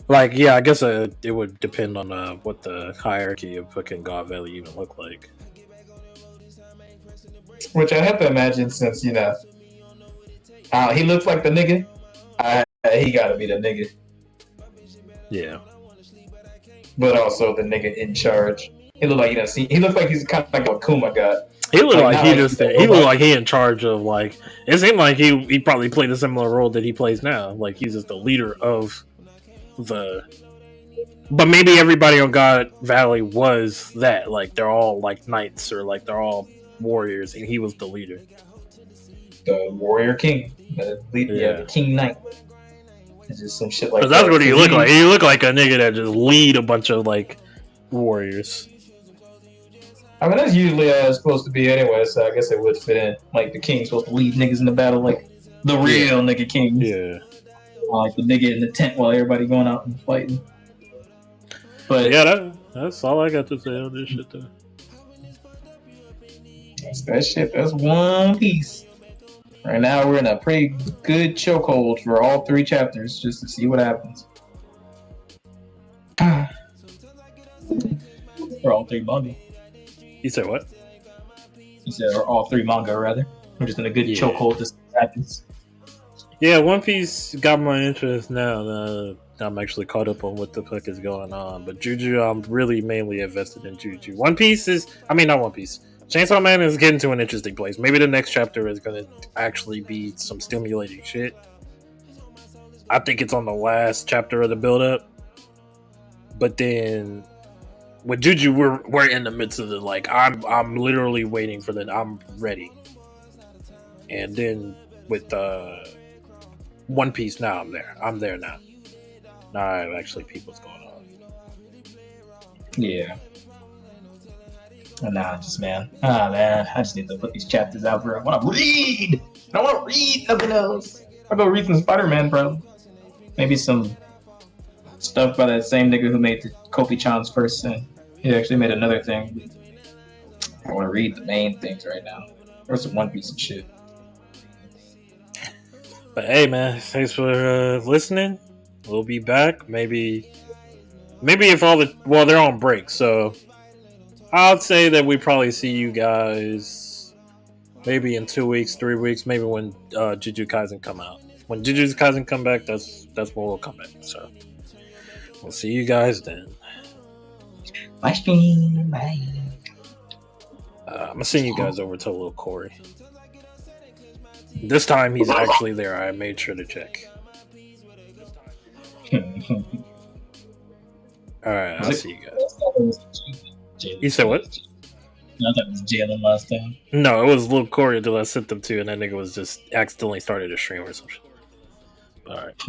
Like yeah, I guess it would depend on what the hierarchy of fucking God Valley even look like. Which I have to imagine, since you know, he looks like the nigga. He gotta be the nigga. Yeah. But also the nigga in charge. He look like he looks like he's kind of like what Kuma got. He looked like he looked like he in charge of like. It seemed like he probably played a similar role that he plays now. Like he's just the leader of the. But maybe everybody on God Valley was that. Like they're all like knights or like they're all warriors, and he was the leader. The warrior king, the king knight. It's just some shit like that. That's what he looked like. He looked like a nigga that just lead a bunch of like warriors. I mean, that's usually how it's supposed to be anyway, so I guess it would fit in. Like, the king's supposed to lead niggas in the battle, like the real nigga king. Yeah. Like the nigga in the tent while everybody going out and fighting. But yeah, that's all I got to say on this shit, though. That shit, that's One Piece. Right now, we're in a pretty good chokehold for all 3 chapters, just to see what happens. For all 3 manga. You said what? You said or all 3 manga, rather. We're just in a good chokehold to see what happens. Yeah, One Piece got my interest now. I'm actually caught up on what the fuck is going on. But Juju, I'm really mainly invested in Juju. One Piece is... I mean, not One Piece. Chainsaw Man is getting to an interesting place. Maybe the next chapter is going to actually be some stimulating shit. I think it's on the last chapter of the build-up. But then... with Juju, we're in the midst of the... like, I'm literally waiting for the... I'm ready. And then with One Piece, now I'm there. I'm there now. Now I actually peep what's going on. Yeah. Nah, just man. Man, I just need to put these chapters out, bro. I want to read. I don't want to read nothing else. I'll go read some Spider-Man, bro. Maybe some stuff by that same nigga who made the Kofi-chan's first thing. He actually made another thing. I want to read the main things right now. Or some One Piece and shit. But hey, man, thanks for listening. We'll be back. Maybe if all the... well, they're on break, so... I'd say that we probably see you guys maybe in 2 weeks, 3 weeks, maybe when Jujutsu Kaisen come out. When Jujutsu Kaisen come back, that's when we'll come back. So we'll see you guys then. Bye, stream. Bye. I'm gonna send you guys over to little Corey. This time he's actually there. I made sure to check. Alright, I'll see you guys. You said what? I thought it was Jalen last time. No, it was little Corey that I sent them to, and that nigga was just accidentally started a stream or something. Alright.